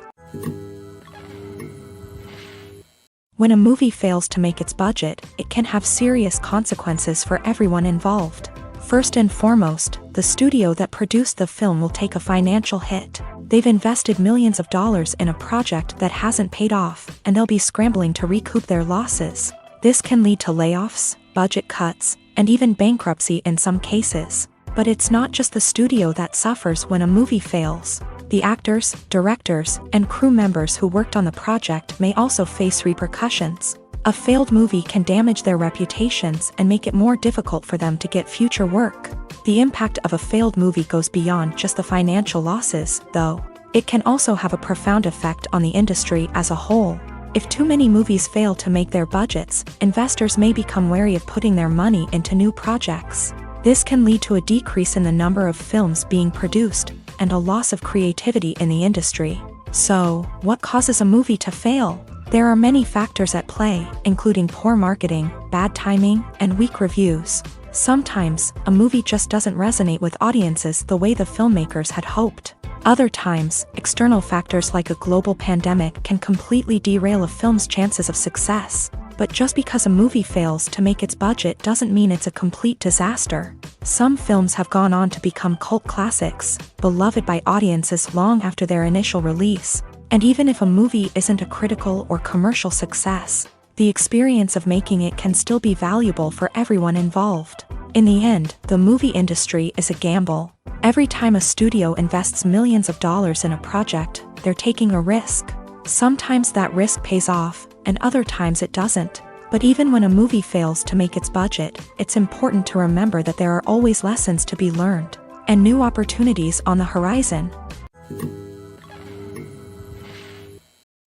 When a movie fails to make its budget, it can have serious consequences for everyone involved. First and foremost, the studio that produced the film will take a financial hit. They've invested millions of dollars in a project that hasn't paid off, and they'll be scrambling to recoup their losses. This can lead to layoffs, budget cuts, and even bankruptcy in some cases. But it's not just the studio that suffers when a movie fails. The actors, directors, and crew members who worked on the project may also face repercussions. A failed movie can damage their reputations and make it more difficult for them to get future work. The impact of a failed movie goes beyond just the financial losses, though. It can also have a profound effect on the industry as a whole. If too many movies fail to make their budgets, investors may become wary of putting their money into new projects. This can lead to a decrease in the number of films being produced, and a loss of creativity in the industry. So, what causes a movie to fail? There are many factors at play, including poor marketing, bad timing, and weak reviews. Sometimes, a movie just doesn't resonate with audiences the way the filmmakers had hoped. Other times, external factors like a global pandemic can completely derail a film's chances of success. But just because a movie fails to make its budget doesn't mean it's a complete disaster. Some films have gone on to become cult classics, beloved by audiences long after their initial release. And even if a movie isn't a critical or commercial success, the experience of making it can still be valuable for everyone involved. In the end, the movie industry is a gamble. Every time a studio invests millions of dollars in a project, they're taking a risk. Sometimes that risk pays off, and other times it doesn't. But even when a movie fails to make its budget, it's important to remember that there are always lessons to be learned, and new opportunities on the horizon.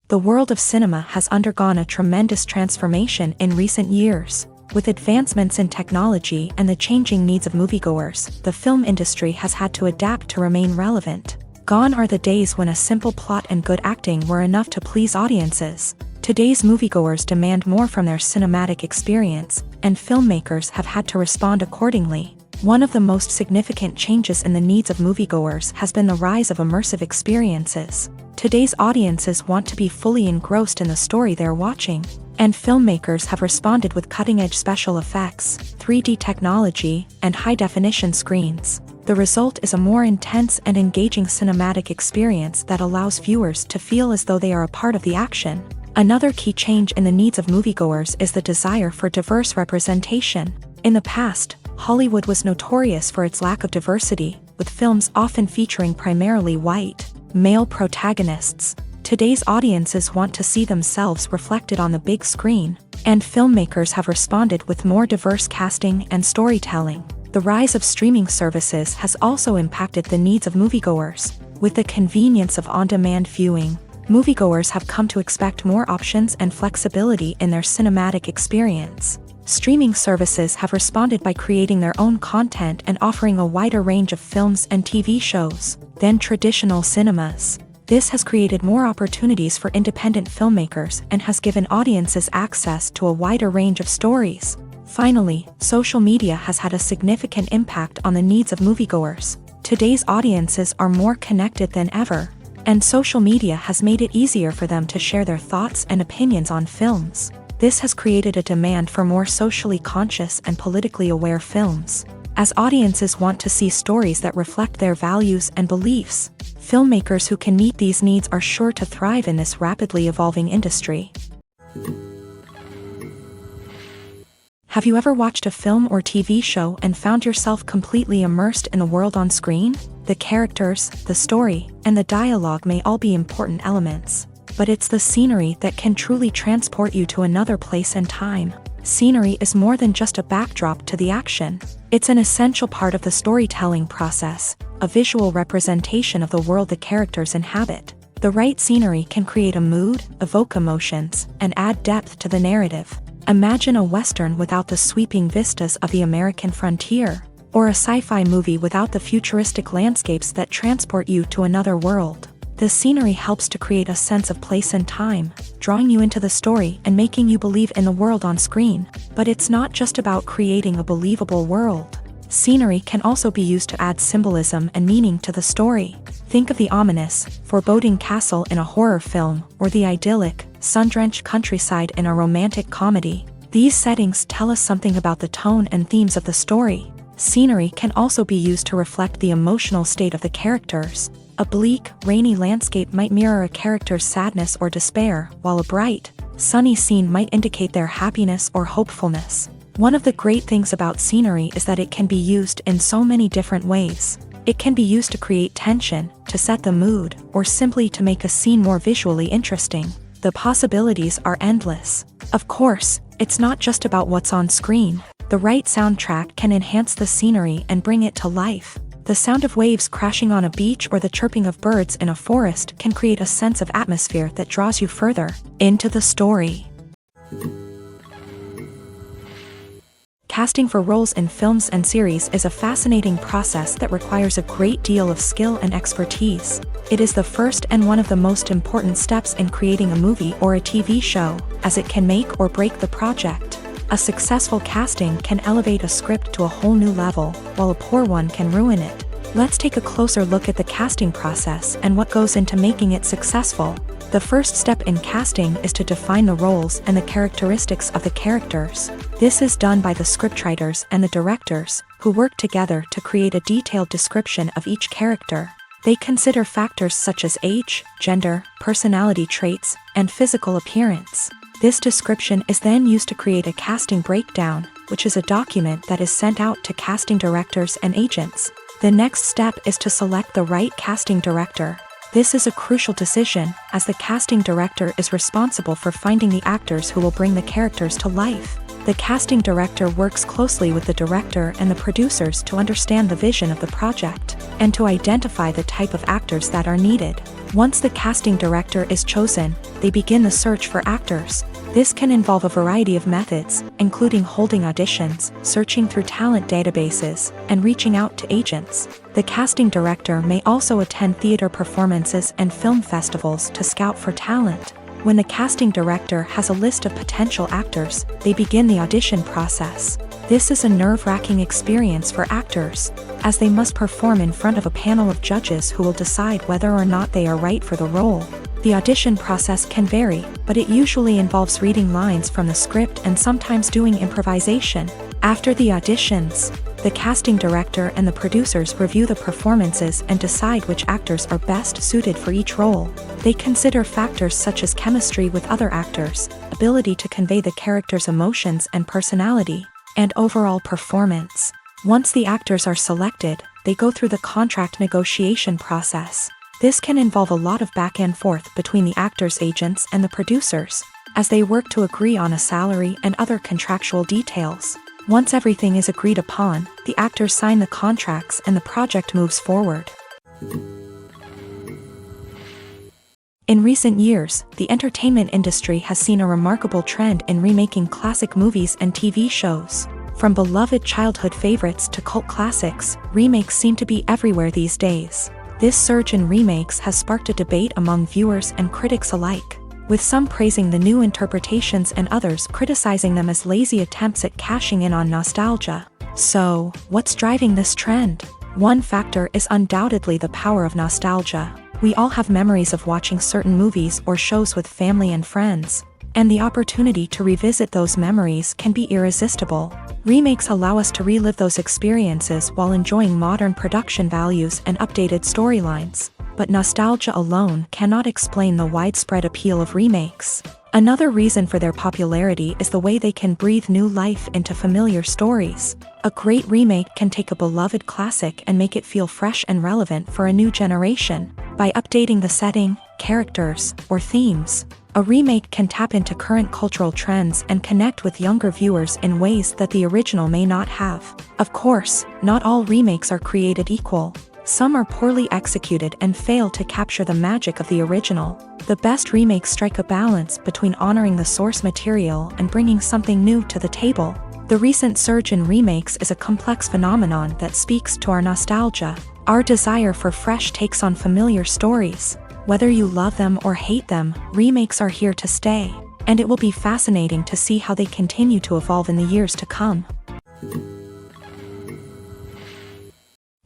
The world of cinema has undergone a tremendous transformation in recent years. With advancements in technology and the changing needs of moviegoers, the film industry has had to adapt to remain relevant. Gone are the days when a simple plot and good acting were enough to please audiences. Today's moviegoers demand more from their cinematic experience, and filmmakers have had to respond accordingly. One of the most significant changes in the needs of moviegoers has been the rise of immersive experiences. Today's audiences want to be fully engrossed in the story they're watching, and filmmakers have responded with cutting-edge special effects, 3D technology, and high-definition screens. The result is a more intense and engaging cinematic experience that allows viewers to feel as though they are a part of the action. Another key change in the needs of moviegoers is the desire for diverse representation. In the past, Hollywood was notorious for its lack of diversity, with films often featuring primarily white, male protagonists. Today's audiences want to see themselves reflected on the big screen, and filmmakers have responded with more diverse casting and storytelling. The rise of streaming services has also impacted the needs of moviegoers. With the convenience of on-demand viewing, moviegoers have come to expect more options and flexibility in their cinematic experience. Streaming services have responded by creating their own content and offering a wider range of films and TV shows than traditional cinemas. This has created more opportunities for independent filmmakers and has given audiences access to a wider range of stories. Finally, social media has had a significant impact on the needs of moviegoers. Today's audiences are more connected than ever, and social media has made it easier for them to share their thoughts and opinions on films. This has created a demand for more socially conscious and politically aware films. As audiences want to see stories that reflect their values and beliefs, filmmakers who can meet these needs are sure to thrive in this rapidly evolving industry. Have you ever watched a film or TV show and found yourself completely immersed in the world on screen? The characters, the story, and the dialogue may all be important elements, but it's the scenery that can truly transport you to another place and time. Scenery is more than just a backdrop to the action. It's an essential part of the storytelling process, a visual representation of the world the characters inhabit. The right scenery can create a mood, evoke emotions, and add depth to the narrative. Imagine a Western without the sweeping vistas of the American frontier, or a sci-fi movie without the futuristic landscapes that transport you to another world. The scenery helps to create a sense of place and time, drawing you into the story and making you believe in the world on screen. But it's not just about creating a believable world. Scenery can also be used to add symbolism and meaning to the story. Think of the ominous, foreboding castle in a horror film, or the idyllic, sun-drenched countryside in a romantic comedy. These settings tell us something about the tone and themes of the story. Scenery can also be used to reflect the emotional state of the characters. A bleak, rainy landscape might mirror a character's sadness or despair, while a bright, sunny scene might indicate their happiness or hopefulness. One of the great things about scenery is that it can be used in so many different ways. It can be used to create tension, to set the mood, or simply to make a scene more visually interesting. The possibilities are endless. Of course, it's not just about what's on screen. The right soundtrack can enhance the scenery and bring it to life. The sound of waves crashing on a beach or the chirping of birds in a forest can create a sense of atmosphere that draws you further into the story. Casting for roles in films and series is a fascinating process that requires a great deal of skill and expertise. It is the first and one of the most important steps in creating a movie or a TV show, as it can make or break the project. A successful casting can elevate a script to a whole new level, while a poor one can ruin it. Let's take a closer look at the casting process and what goes into making it successful. The first step in casting is to define the roles and the characteristics of the characters. This is done by the scriptwriters and the directors, who work together to create a detailed description of each character. They consider factors such as age, gender, personality traits, and physical appearance. This description is then used to create a casting breakdown, which is a document that is sent out to casting directors and agents. The next step is to select the right casting director. This is a crucial decision, as the casting director is responsible for finding the actors who will bring the characters to life. The casting director works closely with the director and the producers to understand the vision of the project, and to identify the type of actors that are needed. Once the casting director is chosen, they begin the search for actors. This can involve a variety of methods, including holding auditions, searching through talent databases, and reaching out to agents. The casting director may also attend theater performances and film festivals to scout for talent. When the casting director has a list of potential actors, they begin the audition process. This is a nerve-wracking experience for actors, as they must perform in front of a panel of judges who will decide whether or not they are right for the role. The audition process can vary, but it usually involves reading lines from the script and sometimes doing improvisation. After the auditions, the casting director and the producers review the performances and decide which actors are best suited for each role. They consider factors such as chemistry with other actors, ability to convey the character's emotions and personality, and overall performance. Once the actors are selected, they go through the contract negotiation process. This can involve a lot of back and forth between the actors' agents and the producers, as they work to agree on a salary and other contractual details. Once everything is agreed upon, the actors sign the contracts and the project moves forward. In recent years, the entertainment industry has seen a remarkable trend in remaking classic movies and TV shows. From beloved childhood favorites to cult classics, remakes seem to be everywhere these days. This surge in remakes has sparked a debate among viewers and critics alike, with some praising the new interpretations and others criticizing them as lazy attempts at cashing in on nostalgia. So, what's driving this trend? One factor is undoubtedly the power of nostalgia. We all have memories of watching certain movies or shows with family and friends, and the opportunity to revisit those memories can be irresistible. Remakes allow us to relive those experiences while enjoying modern production values and updated storylines. But nostalgia alone cannot explain the widespread appeal of remakes. Another reason for their popularity is the way they can breathe new life into familiar stories. A great remake can take a beloved classic and make it feel fresh and relevant for a new generation. By updating the setting, characters, or themes, a remake can tap into current cultural trends and connect with younger viewers in ways that the original may not have. Of course, not all remakes are created equal. Some are poorly executed and fail to capture the magic of the original. The best remakes strike a balance between honoring the source material and bringing something new to the table. The recent surge in remakes is a complex phenomenon that speaks to our nostalgia, our desire for fresh takes on familiar stories. Whether you love them or hate them, remakes are here to stay, and it will be fascinating to see how they continue to evolve in the years to come.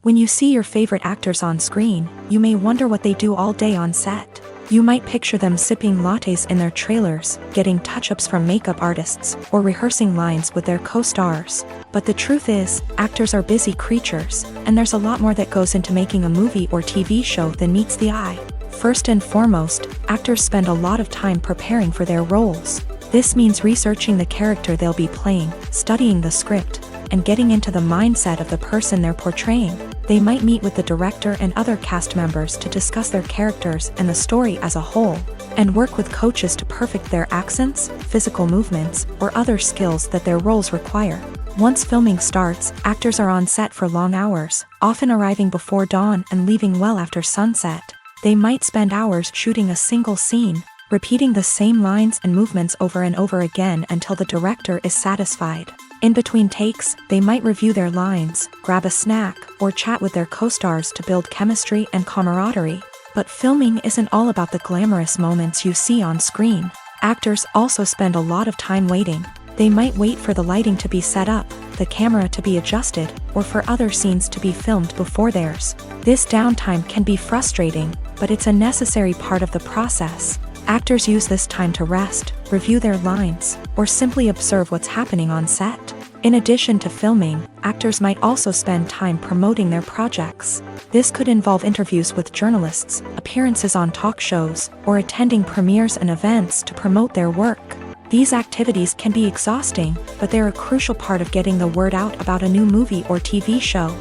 When you see your favorite actors on screen, you may wonder what they do all day on set. You might picture them sipping lattes in their trailers, getting touch-ups from makeup artists, or rehearsing lines with their co-stars. But the truth is, actors are busy creatures, and there's a lot more that goes into making a movie or TV show than meets the eye. First and foremost, actors spend a lot of time preparing for their roles. This means researching the character they'll be playing, studying the script, and getting into the mindset of the person they're portraying. They might meet with the director and other cast members to discuss their characters and the story as a whole, and work with coaches to perfect their accents, physical movements, or other skills that their roles require. Once filming starts, actors are on set for long hours, often arriving before dawn and leaving well after sunset. They might spend hours shooting a single scene, repeating the same lines and movements over and over again until the director is satisfied. In between takes, they might review their lines, grab a snack, or chat with their co-stars to build chemistry and camaraderie. But filming isn't all about the glamorous moments you see on screen. Actors also spend a lot of time waiting. They might wait for the lighting to be set up, the camera to be adjusted, or for other scenes to be filmed before theirs. This downtime can be frustrating, but it's a necessary part of the process. Actors use this time to rest, review their lines, or simply observe what's happening on set. In addition to filming, actors might also spend time promoting their projects. This could involve interviews with journalists, appearances on talk shows, or attending premieres and events to promote their work. These activities can be exhausting, but they're a crucial part of getting the word out about a new movie or TV show.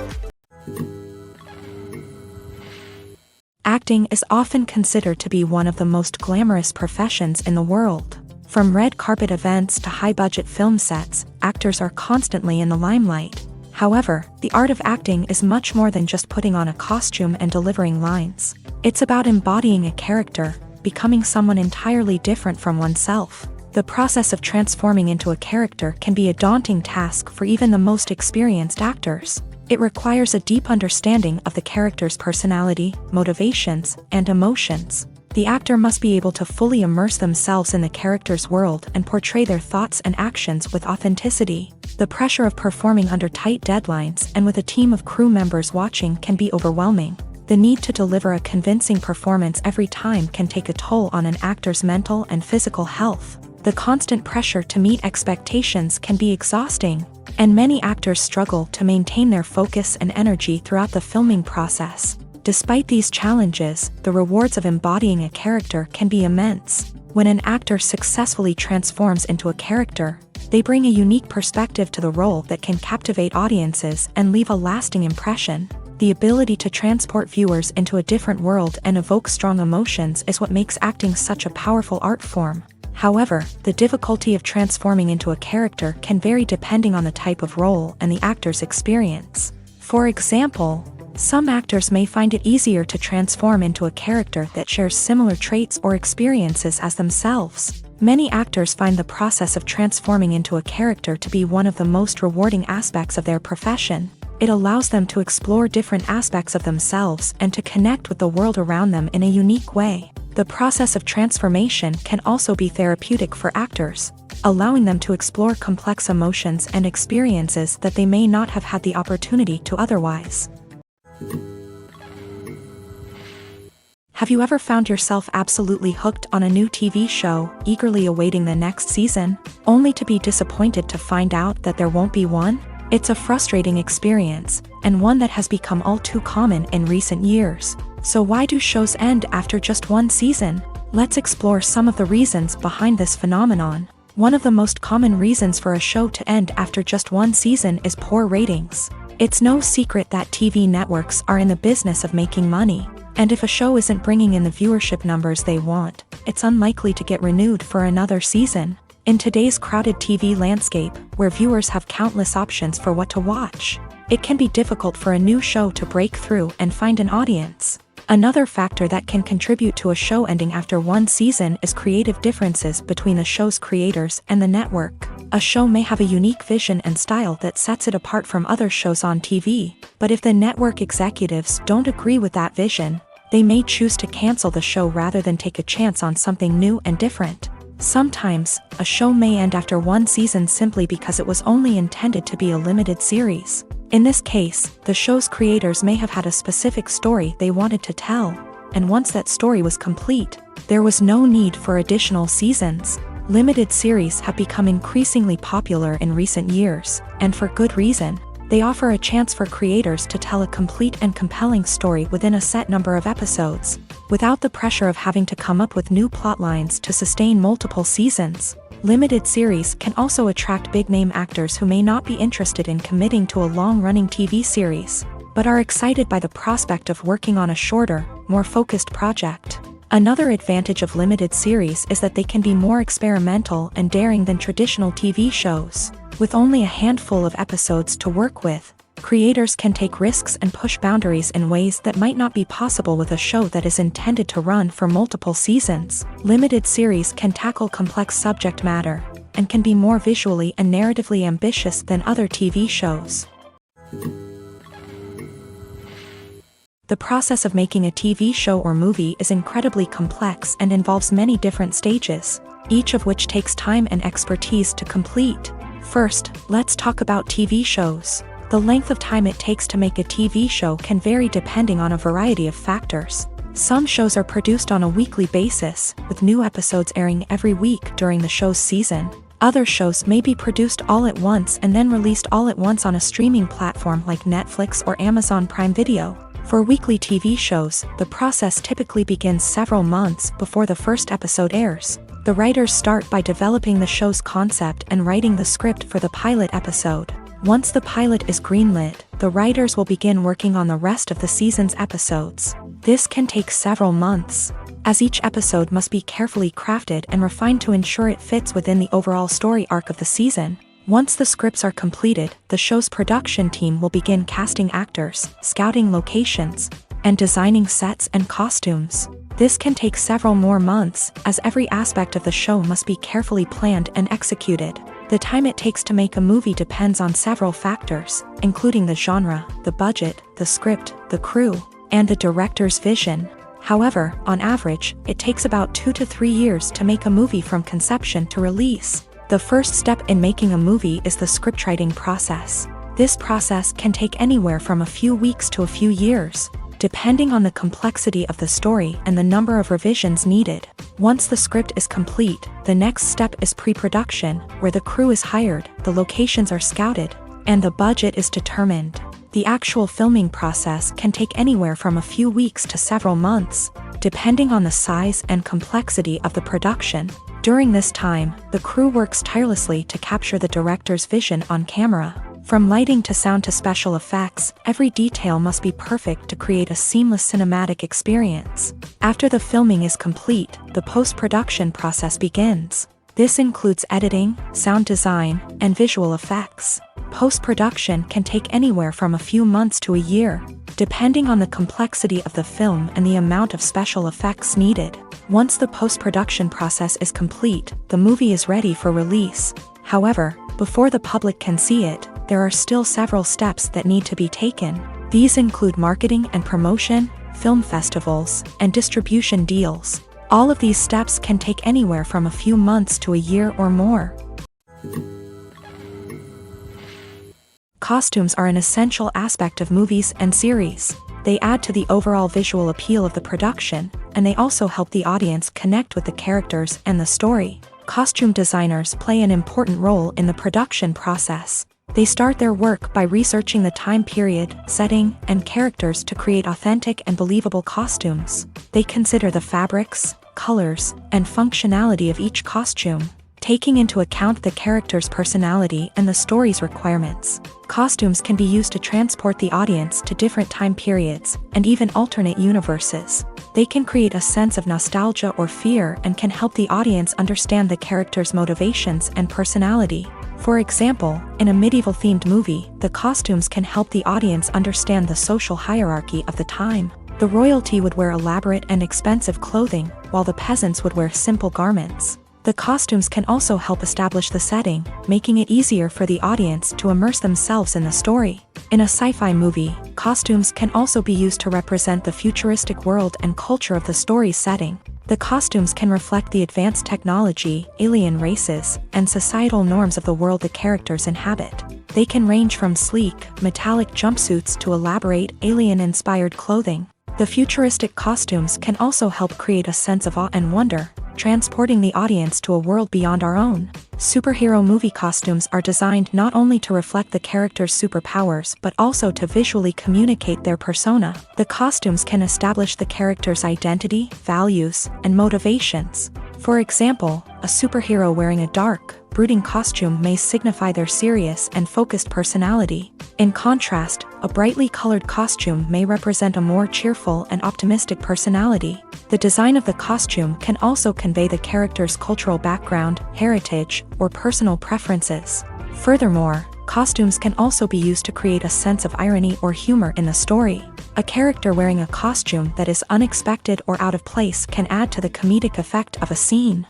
Acting is often considered to be one of the most glamorous professions in the world. From red carpet events to high-budget film sets, actors are constantly in the limelight. However, the art of acting is much more than just putting on a costume and delivering lines. It's about embodying a character, becoming someone entirely different from oneself. The process of transforming into a character can be a daunting task for even the most experienced actors. It requires a deep understanding of the character's personality, motivations, and emotions. The actor must be able to fully immerse themselves in the character's world and portray their thoughts and actions with authenticity. The pressure of performing under tight deadlines and with a team of crew members watching can be overwhelming. The need to deliver a convincing performance every time can take a toll on an actor's mental and physical health. The constant pressure to meet expectations can be exhausting, and many actors struggle to maintain their focus and energy throughout the filming process. Despite these challenges, the rewards of embodying a character can be immense. When an actor successfully transforms into a character, they bring a unique perspective to the role that can captivate audiences and leave a lasting impression. The ability to transport viewers into a different world and evoke strong emotions is what makes acting such a powerful art form. However, the difficulty of transforming into a character can vary depending on the type of role and the actor's experience. For example, some actors may find it easier to transform into a character that shares similar traits or experiences as themselves. Many actors find the process of transforming into a character to be one of the most rewarding aspects of their profession. It allows them to explore different aspects of themselves and to connect with the world around them in a unique way. The process of transformation can also be therapeutic for actors, allowing them to explore complex emotions and experiences that they may not have had the opportunity to otherwise. Have you ever found yourself absolutely hooked on a new TV show, eagerly awaiting the next season, only to be disappointed to find out that there won't be one? It's a frustrating experience, and one that has become all too common in recent years. So why do shows end after just one season? Let's explore some of the reasons behind this phenomenon. One of the most common reasons for a show to end after just one season is poor ratings. It's no secret that TV networks are in the business of making money, and if a show isn't bringing in the viewership numbers they want, it's unlikely to get renewed for another season. In today's crowded TV landscape, where viewers have countless options for what to watch, it can be difficult for a new show to break through and find an audience. Another factor that can contribute to a show ending after one season is creative differences between the show's creators and the network. A show may have a unique vision and style that sets it apart from other shows on TV, but if the network executives don't agree with that vision, they may choose to cancel the show rather than take a chance on something new and different. Sometimes, a show may end after one season simply because it was only intended to be a limited series. In this case, the show's creators may have had a specific story they wanted to tell, and once that story was complete, there was no need for additional seasons. Limited series have become increasingly popular in recent years, and for good reason. They offer a chance for creators to tell a complete and compelling story within a set number of episodes, without the pressure of having to come up with new plot lines to sustain multiple seasons. Limited series can also attract big-name actors who may not be interested in committing to a long-running TV series, but are excited by the prospect of working on a shorter, more focused project. Another advantage of limited series is that they can be more experimental and daring than traditional TV shows. With only a handful of episodes to work with, creators can take risks and push boundaries in ways that might not be possible with a show that is intended to run for multiple seasons. Limited series can tackle complex subject matter, and can be more visually and narratively ambitious than other TV shows. The process of making a TV show or movie is incredibly complex and involves many different stages, each of which takes time and expertise to complete. First, let's talk about TV shows. The length of time it takes to make a TV show can vary depending on a variety of factors. Some shows are produced on a weekly basis, with new episodes airing every week during the show's season. Other shows may be produced all at once and then released all at once on a streaming platform like Netflix or Amazon Prime Video. For weekly TV shows, the process typically begins several months before the first episode airs. The writers start by developing the show's concept and writing the script for the pilot episode. Once the pilot is greenlit, the writers will begin working on the rest of the season's episodes. This can take several months, as each episode must be carefully crafted and refined to ensure it fits within the overall story arc of the season. Once the scripts are completed, the show's production team will begin casting actors, scouting locations, and designing sets and costumes. This can take several more months, as every aspect of the show must be carefully planned and executed. The time it takes to make a movie depends on several factors, including the genre, the budget, the script, the crew, and the director's vision. However, on average, it takes about 2 to 3 years to make a movie from conception to release. The first step in making a movie is the scriptwriting process. This process can take anywhere from a few weeks to a few years, depending on the complexity of the story and the number of revisions needed. Once the script is complete, the next step is pre-production, where the crew is hired, the locations are scouted, and the budget is determined. The actual filming process can take anywhere from a few weeks to several months, depending on the size and complexity of the production. During this time, the crew works tirelessly to capture the director's vision on camera. From lighting to sound to special effects, every detail must be perfect to create a seamless cinematic experience. After the filming is complete, the post-production process begins. This includes editing, sound design, and visual effects. Post-production can take anywhere from a few months to a year, depending on the complexity of the film and the amount of special effects needed. Once the post-production process is complete, the movie is ready for release. However, before the public can see it, there are still several steps that need to be taken. These include marketing and promotion, film festivals, and distribution deals. All of these steps can take anywhere from a few months to a year or more. Costumes are an essential aspect of movies and series. They add to the overall visual appeal of the production, and they also help the audience connect with the characters and the story. Costume designers play an important role in the production process. They start their work by researching the time period, setting, and characters to create authentic and believable costumes. They consider the fabrics, colors, and functionality of each costume, taking into account the character's personality and the story's requirements. Costumes can be used to transport the audience to different time periods, and even alternate universes. They can create a sense of nostalgia or fear and can help the audience understand the character's motivations and personality. For example, in a medieval-themed movie, the costumes can help the audience understand the social hierarchy of the time. The royalty would wear elaborate and expensive clothing, while the peasants would wear simple garments. The costumes can also help establish the setting, making it easier for the audience to immerse themselves in the story. In a sci-fi movie, costumes can also be used to represent the futuristic world and culture of the story's setting. The costumes can reflect the advanced technology, alien races, and societal norms of the world the characters inhabit. They can range from sleek, metallic jumpsuits to elaborate, alien-inspired clothing. The futuristic costumes can also help create a sense of awe and wonder, transporting the audience to a world beyond our own. Superhero movie costumes are designed not only to reflect the character's superpowers but also to visually communicate their persona. The costumes can establish the character's identity, values, and motivations. For example, a superhero wearing a dark, brooding costume may signify their serious and focused personality. In contrast, a brightly colored costume may represent a more cheerful and optimistic personality. The design of the costume can also convey the character's cultural background, heritage, or personal preferences. Furthermore, costumes can also be used to create a sense of irony or humor in the story. A character wearing a costume that is unexpected or out of place can add to the comedic effect of a scene.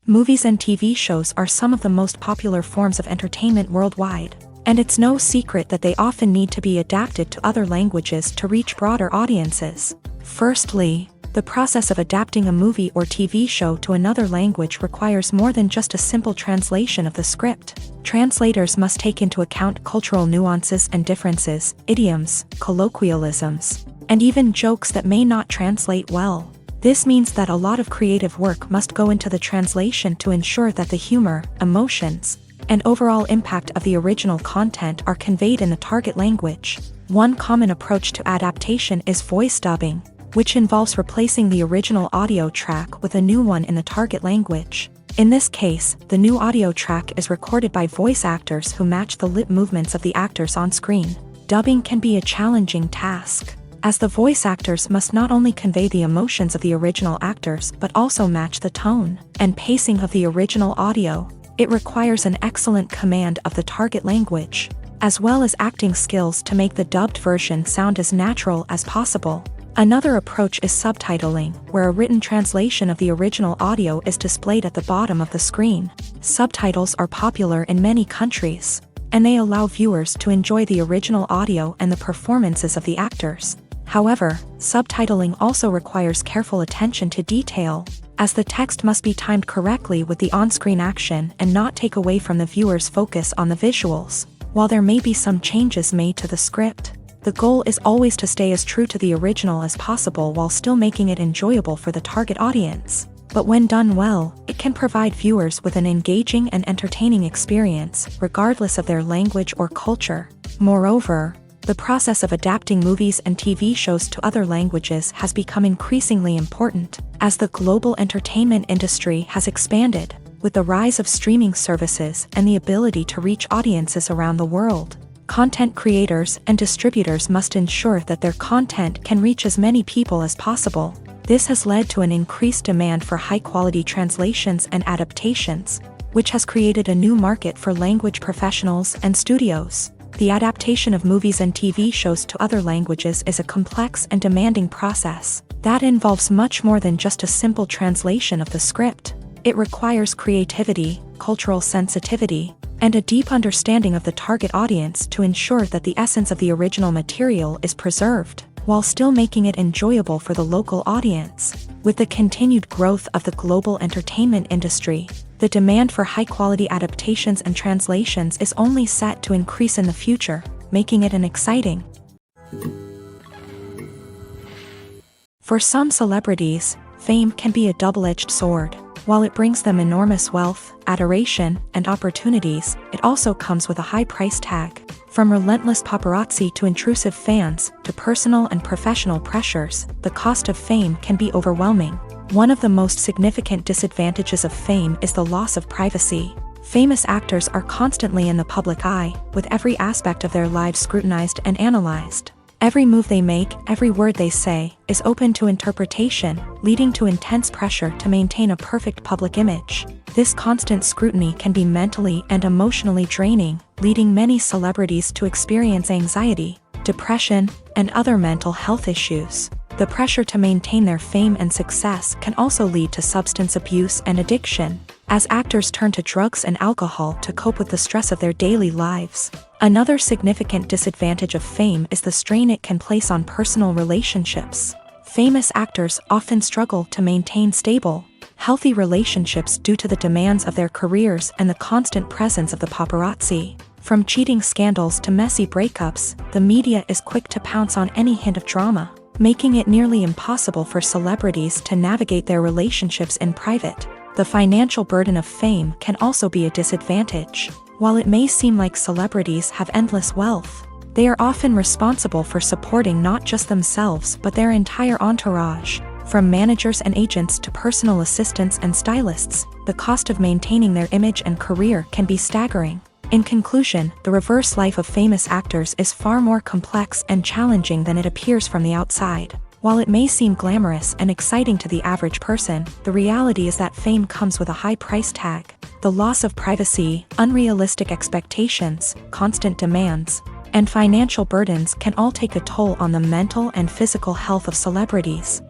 Movies and TV shows are some of the most popular forms of entertainment worldwide, and it's no secret that they often need to be adapted to other languages to reach broader audiences. Firstly, the process of adapting a movie or TV show to another language requires more than just a simple translation of the script. Translators must take into account cultural nuances and differences, idioms, colloquialisms, and even jokes that may not translate well. This means that a lot of creative work must go into the translation to ensure that the humor, emotions, and overall impact of the original content are conveyed in the target language. One common approach to adaptation is voice dubbing, which involves replacing the original audio track with a new one in the target language. In this case, the new audio track is recorded by voice actors who match the lip movements of the actors on screen. Dubbing can be a challenging task, as the voice actors must not only convey the emotions of the original actors but also match the tone and pacing of the original audio. It requires an excellent command of the target language, as well as acting skills to make the dubbed version sound as natural as possible. Another approach is subtitling, where a written translation of the original audio is displayed at the bottom of the screen. Subtitles are popular in many countries, and they allow viewers to enjoy the original audio and the performances of the actors. However, subtitling also requires careful attention to detail, as the text must be timed correctly with the on-screen action and not take away from the viewer's focus on the visuals. While there may be some changes made to the script, the goal is always to stay as true to the original as possible while still making it enjoyable for the target audience. But when done well, it can provide viewers with an engaging and entertaining experience, regardless of their language or culture. Moreover, the process of adapting movies and TV shows to other languages has become increasingly important, as the global entertainment industry has expanded, with the rise of streaming services and the ability to reach audiences around the world. Content creators and distributors must ensure that their content can reach as many people as possible. This has led to an increased demand for high-quality translations and adaptations, which has created a new market for language professionals and studios. The adaptation of movies and TV shows to other languages is a complex and demanding process that involves much more than just a simple translation of the script. It requires creativity, cultural sensitivity, and a deep understanding of the target audience to ensure that the essence of the original material is preserved, while still making it enjoyable for the local audience. With the continued growth of the global entertainment industry, the demand for high-quality adaptations and translations is only set to increase in the future, making it an exciting. For some celebrities, fame can be a double-edged sword. While it brings them enormous wealth, adoration, and opportunities, it also comes with a high price tag. From relentless paparazzi to intrusive fans, to personal and professional pressures, the cost of fame can be overwhelming. One of the most significant disadvantages of fame is the loss of privacy. Famous actors are constantly in the public eye, with every aspect of their lives scrutinized and analyzed. Every move they make, every word they say, is open to interpretation, leading to intense pressure to maintain a perfect public image. This constant scrutiny can be mentally and emotionally draining, leading many celebrities to experience anxiety, depression, and other mental health issues. The pressure to maintain their fame and success can also lead to substance abuse and addiction, as actors turn to drugs and alcohol to cope with the stress of their daily lives. Another significant disadvantage of fame is the strain it can place on personal relationships. Famous actors often struggle to maintain stable, healthy relationships due to the demands of their careers and the constant presence of the paparazzi. From cheating scandals to messy breakups, the media is quick to pounce on any hint of drama, making it nearly impossible for celebrities to navigate their relationships in private. The financial burden of fame can also be a disadvantage. While it may seem like celebrities have endless wealth, they are often responsible for supporting not just themselves but their entire entourage. From managers and agents to personal assistants and stylists, the cost of maintaining their image and career can be staggering. In conclusion, the reverse life of famous actors is far more complex and challenging than it appears from the outside. While it may seem glamorous and exciting to the average person, the reality is that fame comes with a high price tag. The loss of privacy, unrealistic expectations, constant demands, and financial burdens can all take a toll on the mental and physical health of celebrities.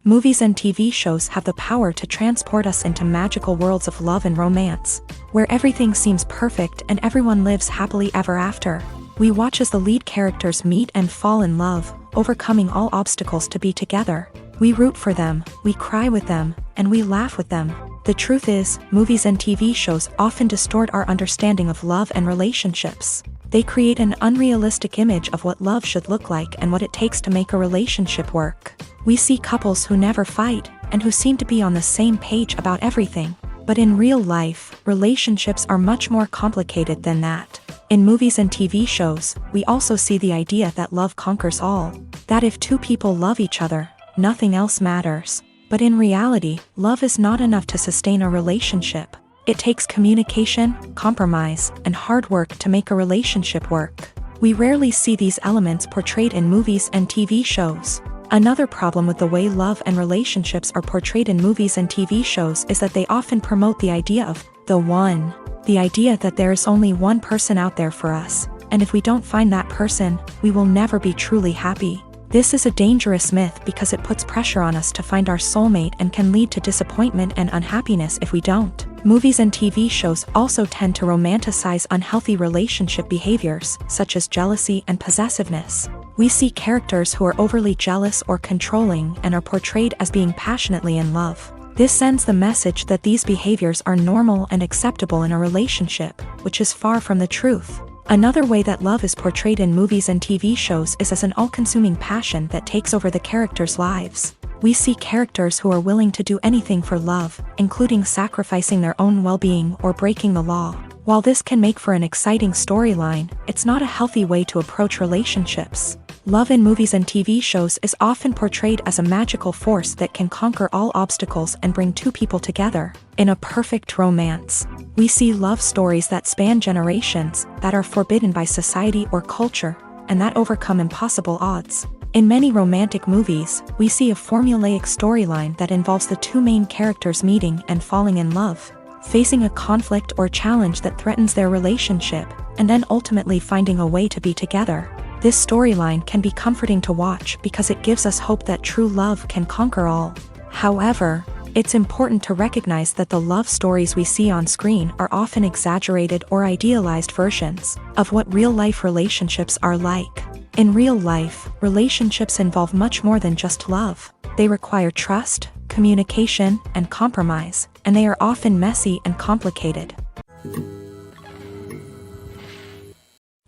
Movies and TV shows have the power to transport us into magical worlds of love and romance, where everything seems perfect and everyone lives happily ever after. We watch as the lead characters meet and fall in love, overcoming all obstacles to be together. We root for them, we cry with them, and we laugh with them. The truth is, movies and TV shows often distort our understanding of love and relationships. They create an unrealistic image of what love should look like and what it takes to make a relationship work. We see couples who never fight, and who seem to be on the same page about everything. But in real life, relationships are much more complicated than that. In movies and TV shows, we also see the idea that love conquers all. That if two people love each other, nothing else matters. But in reality, love is not enough to sustain a relationship. It takes communication, compromise, and hard work to make a relationship work. We rarely see these elements portrayed in movies and TV shows. Another problem with the way love and relationships are portrayed in movies and TV shows is that they often promote the idea of the one. The idea that there is only one person out there for us, and if we don't find that person, we will never be truly happy. This is a dangerous myth because it puts pressure on us to find our soulmate and can lead to disappointment and unhappiness if we don't. Movies and TV shows also tend to romanticize unhealthy relationship behaviors, such as jealousy and possessiveness. We see characters who are overly jealous or controlling and are portrayed as being passionately in love. This sends the message that these behaviors are normal and acceptable in a relationship, which is far from the truth. Another way that love is portrayed in movies and TV shows is as an all-consuming passion that takes over the characters' lives. We see characters who are willing to do anything for love, including sacrificing their own well-being or breaking the law. While this can make for an exciting storyline, it's not a healthy way to approach relationships. Love in movies and TV shows is often portrayed as a magical force that can conquer all obstacles and bring two people together. In a perfect romance, we see love stories that span generations, that are forbidden by society or culture, and that overcome impossible odds. In many romantic movies, we see a formulaic storyline that involves the two main characters meeting and falling in love, facing a conflict or challenge that threatens their relationship, and then ultimately finding a way to be together. This storyline can be comforting to watch because it gives us hope that true love can conquer all. However, it's important to recognize that the love stories we see on screen are often exaggerated or idealized versions of what real-life relationships are like. In real life, relationships involve much more than just love. They require trust, communication, and compromise, and they are often messy and complicated.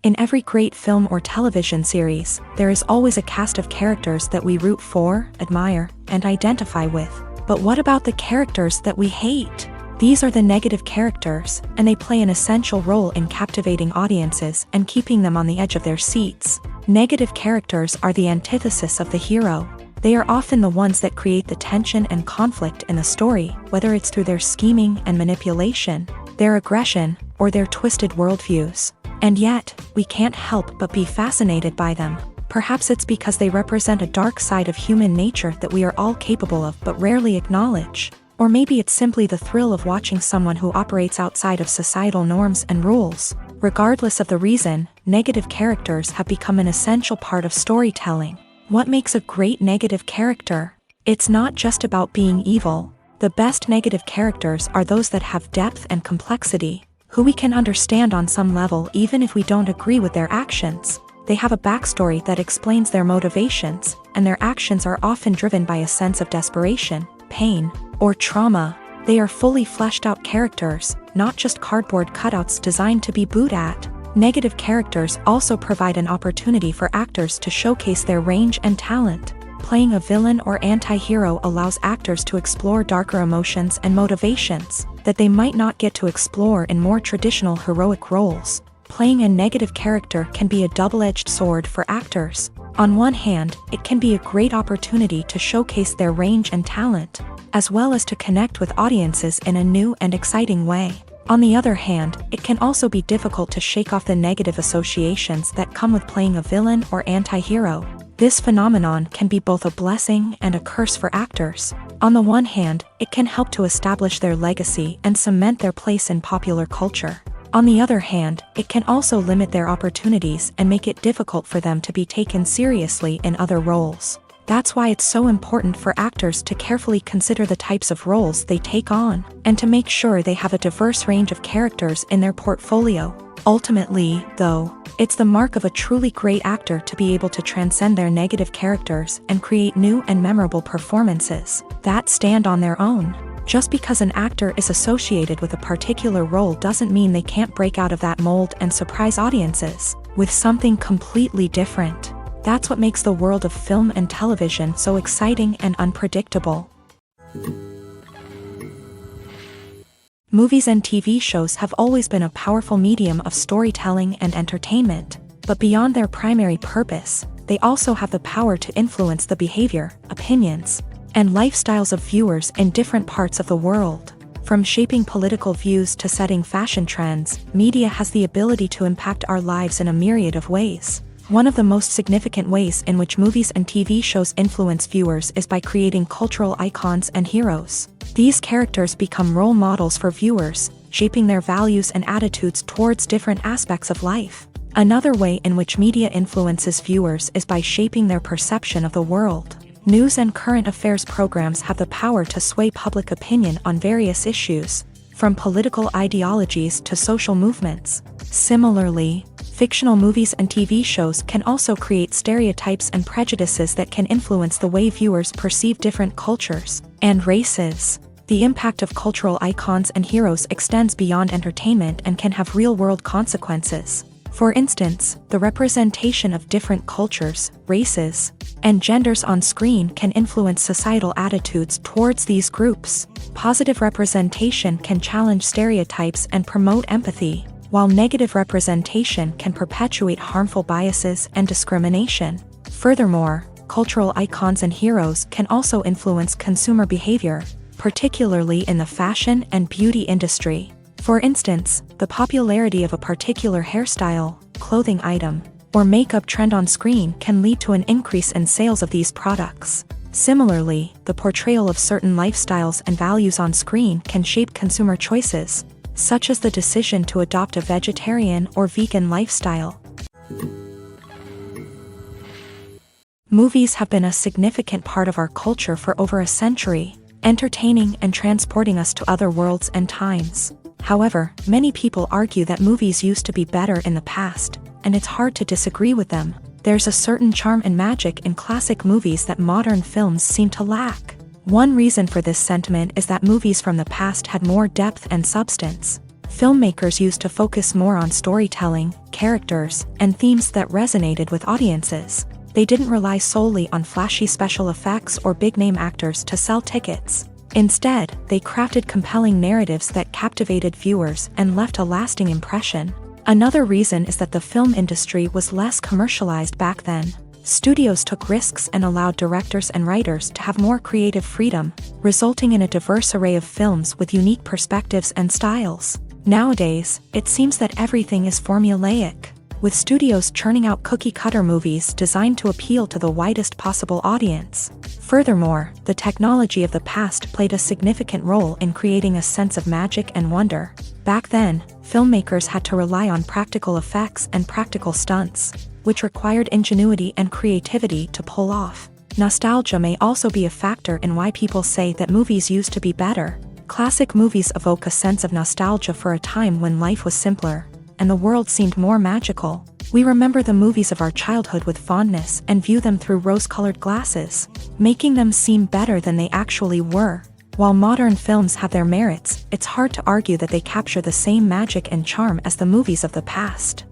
In every great film or television series, there is always a cast of characters that we root for, admire, and identify with. But what about the characters that we hate? These are the negative characters, and they play an essential role in captivating audiences and keeping them on the edge of their seats. Negative characters are the antithesis of the hero. They are often the ones that create the tension and conflict in the story, whether it's through their scheming and manipulation, their aggression, or their twisted worldviews. And yet, we can't help but be fascinated by them. Perhaps it's because they represent a dark side of human nature that we are all capable of but rarely acknowledge. Or maybe it's simply the thrill of watching someone who operates outside of societal norms and rules. Regardless of the reason, negative characters have become an essential part of storytelling. What makes a great negative character? It's not just about being evil. The best negative characters are those that have depth and complexity, who we can understand on some level even if we don't agree with their actions. They have a backstory that explains their motivations, and their actions are often driven by a sense of desperation, pain, or trauma. They are fully fleshed out characters, not just cardboard cutouts designed to be booed at. Negative characters also provide an opportunity for actors to showcase their range and talent. Playing a villain or anti-hero allows actors to explore darker emotions and motivations that they might not get to explore in more traditional heroic roles. Playing a negative character can be a double-edged sword for actors. On one hand, it can be a great opportunity to showcase their range and talent, as well as to connect with audiences in a new and exciting way. On the other hand, it can also be difficult to shake off the negative associations that come with playing a villain or anti-hero. This phenomenon can be both a blessing and a curse for actors. On the one hand, it can help to establish their legacy and cement their place in popular culture. On the other hand, it can also limit their opportunities and make it difficult for them to be taken seriously in other roles. That's why it's so important for actors to carefully consider the types of roles they take on, and to make sure they have a diverse range of characters in their portfolio. Ultimately, though, it's the mark of a truly great actor to be able to transcend their negative characters and create new and memorable performances that stand on their own. Just because an actor is associated with a particular role doesn't mean they can't break out of that mold and surprise audiences with something completely different. That's what makes the world of film and television so exciting and unpredictable. Movies and TV shows have always been a powerful medium of storytelling and entertainment, but beyond their primary purpose, they also have the power to influence the behavior, opinions, and lifestyles of viewers in different parts of the world. From shaping political views to setting fashion trends, media has the ability to impact our lives in a myriad of ways. One of the most significant ways in which movies and TV shows influence viewers is by creating cultural icons and heroes. These characters become role models for viewers, shaping their values and attitudes towards different aspects of life. Another way in which media influences viewers is by shaping their perception of the world. News and current affairs programs have the power to sway public opinion on various issues, from political ideologies to social movements. Similarly, fictional movies and TV shows can also create stereotypes and prejudices that can influence the way viewers perceive different cultures and races. The impact of cultural icons and heroes extends beyond entertainment and can have real-world consequences. For instance, the representation of different cultures, races, and genders on screen can influence societal attitudes towards these groups. Positive representation can challenge stereotypes and promote empathy, while negative representation can perpetuate harmful biases and discrimination. Furthermore, cultural icons and heroes can also influence consumer behavior, particularly in the fashion and beauty industry. For instance, the popularity of a particular hairstyle, clothing item, or makeup trend on screen can lead to an increase in sales of these products. Similarly, the portrayal of certain lifestyles and values on screen can shape consumer choices, such as the decision to adopt a vegetarian or vegan lifestyle. Movies have been a significant part of our culture for over a century, entertaining and transporting us to other worlds and times. However, many people argue that movies used to be better in the past, and it's hard to disagree with them. There's a certain charm and magic in classic movies that modern films seem to lack. One reason for this sentiment is that movies from the past had more depth and substance. Filmmakers used to focus more on storytelling, characters, and themes that resonated with audiences. They didn't rely solely on flashy special effects or big-name actors to sell tickets. Instead, they crafted compelling narratives that captivated viewers and left a lasting impression. Another reason is that the film industry was less commercialized back then. Studios took risks and allowed directors and writers to have more creative freedom, resulting in a diverse array of films with unique perspectives and styles. Nowadays, it seems that everything is formulaic, with studios churning out cookie-cutter movies designed to appeal to the widest possible audience. Furthermore, the technology of the past played a significant role in creating a sense of magic and wonder. Back then, filmmakers had to rely on practical effects and practical stunts, which required ingenuity and creativity to pull off. Nostalgia may also be a factor in why people say that movies used to be better. Classic movies evoke a sense of nostalgia for a time when life was simpler, and the world seemed more magical. We remember the movies of our childhood with fondness and view them through rose-colored glasses, making them seem better than they actually were. While modern films have their merits, it's hard to argue that they capture the same magic and charm as the movies of the past.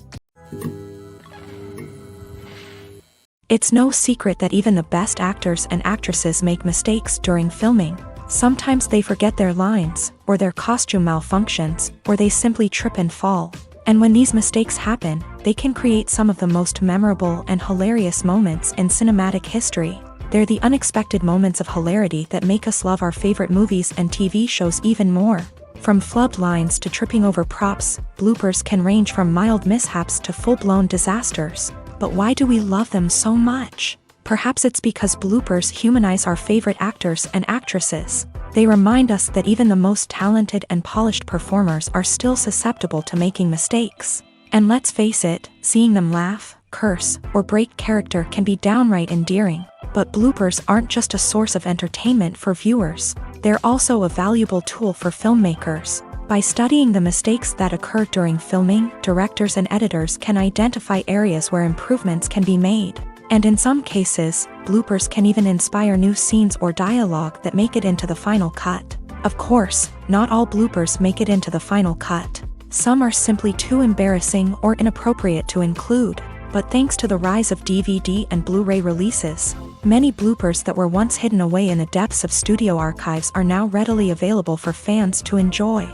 It's no secret that even the best actors and actresses make mistakes during filming. Sometimes they forget their lines, or their costume malfunctions, or they simply trip and fall. And when these mistakes happen, they can create some of the most memorable and hilarious moments in cinematic history. They're the unexpected moments of hilarity that make us love our favorite movies and TV shows even more. From flubbed lines to tripping over props, bloopers can range from mild mishaps to full-blown disasters. But why do we love them so much? Perhaps it's because bloopers humanize our favorite actors and actresses. They remind us that even the most talented and polished performers are still susceptible to making mistakes. And let's face it, seeing them laugh, curse, or break character can be downright endearing. But bloopers aren't just a source of entertainment for viewers. They're also a valuable tool for filmmakers. By studying the mistakes that occur during filming, directors and editors can identify areas where improvements can be made. And in some cases, bloopers can even inspire new scenes or dialogue that make it into the final cut. Of course, not all bloopers make it into the final cut. Some are simply too embarrassing or inappropriate to include. But thanks to the rise of DVD and Blu-ray releases, many bloopers that were once hidden away in the depths of studio archives are now readily available for fans to enjoy.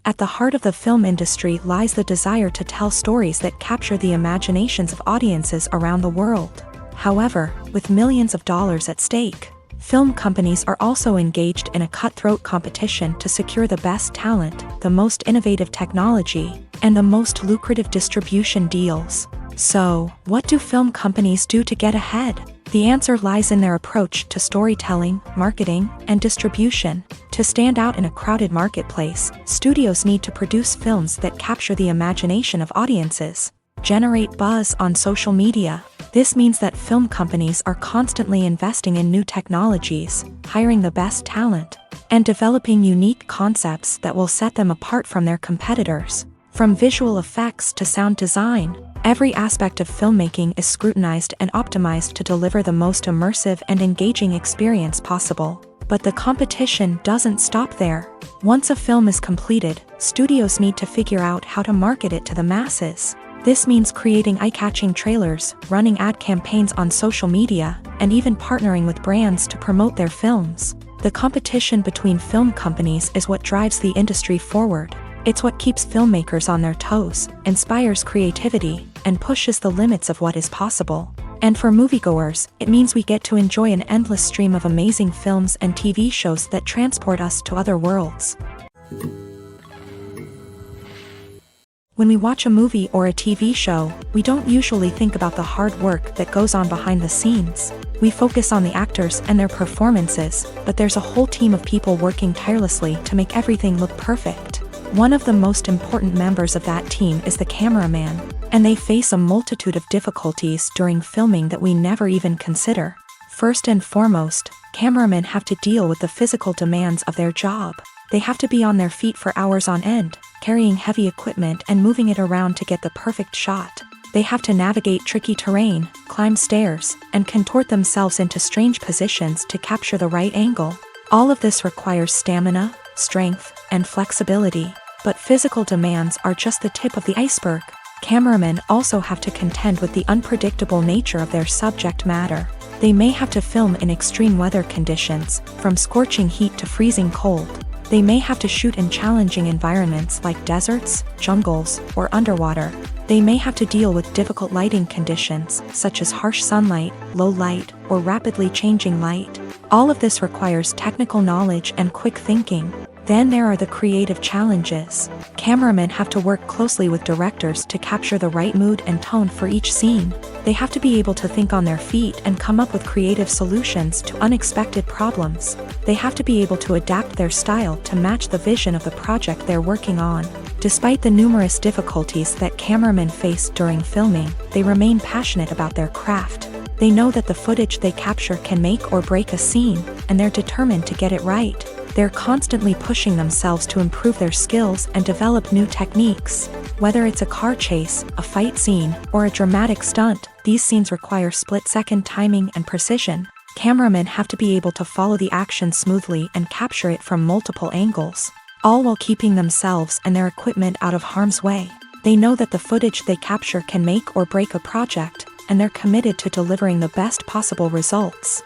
At the heart of the film industry lies the desire to tell stories that capture the imaginations of audiences around the world. However, with millions of dollars at stake, film companies are also engaged in a cutthroat competition to secure the best talent, the most innovative technology, and the most lucrative distribution deals. So, what do film companies do to get ahead? The answer lies in their approach to storytelling, marketing, and distribution. To stand out in a crowded marketplace, studios need to produce films that capture the imagination of audiences, generate buzz on social media, This means that film companies are constantly investing in new technologies, hiring the best talent, and developing unique concepts that will set them apart from their competitors. From visual effects to sound design, every aspect of filmmaking is scrutinized and optimized to deliver the most immersive and engaging experience possible. But the competition doesn't stop there. Once a film is completed, studios need to figure out how to market it to the masses. This means creating eye-catching trailers, running ad campaigns on social media, and even partnering with brands to promote their films. The competition between film companies is what drives the industry forward. It's what keeps filmmakers on their toes, inspires creativity, and pushes the limits of what is possible. And for moviegoers, it means we get to enjoy an endless stream of amazing films and TV shows that transport us to other worlds. When we watch a movie or a TV show, we don't usually think about the hard work that goes on behind the scenes. We focus on the actors and their performances, but there's a whole team of people working tirelessly to make everything look perfect. One of the most important members of that team is the cameraman, and they face a multitude of difficulties during filming that we never even consider. First and foremost, cameramen have to deal with the physical demands of their job. They have to be on their feet for hours on end, carrying heavy equipment and moving it around to get the perfect shot. They have to navigate tricky terrain, climb stairs, and contort themselves into strange positions to capture the right angle. All of this requires stamina, strength, and flexibility. But physical demands are just the tip of the iceberg. Cameramen also have to contend with the unpredictable nature of their subject matter. They may have to film in extreme weather conditions, from scorching heat to freezing cold. They may have to shoot in challenging environments like deserts, jungles, or underwater. They may have to deal with difficult lighting conditions, such as harsh sunlight, low light, or rapidly changing light. All of this requires technical knowledge and quick thinking. Then there are the creative challenges. Cameramen have to work closely with directors to capture the right mood and tone for each scene. They have to be able to think on their feet and come up with creative solutions to unexpected problems. They have to be able to adapt their style to match the vision of the project they're working on. Despite the numerous difficulties that cameramen face during filming, they remain passionate about their craft. They know that the footage they capture can make or break a scene, and they're determined to get it right. They're constantly pushing themselves to improve their skills and develop new techniques. Whether it's a car chase, a fight scene, or a dramatic stunt, these scenes require split-second timing and precision. Cameramen have to be able to follow the action smoothly and capture it from multiple angles, all while keeping themselves and their equipment out of harm's way. They know that the footage they capture can make or break a project, and they're committed to delivering the best possible results.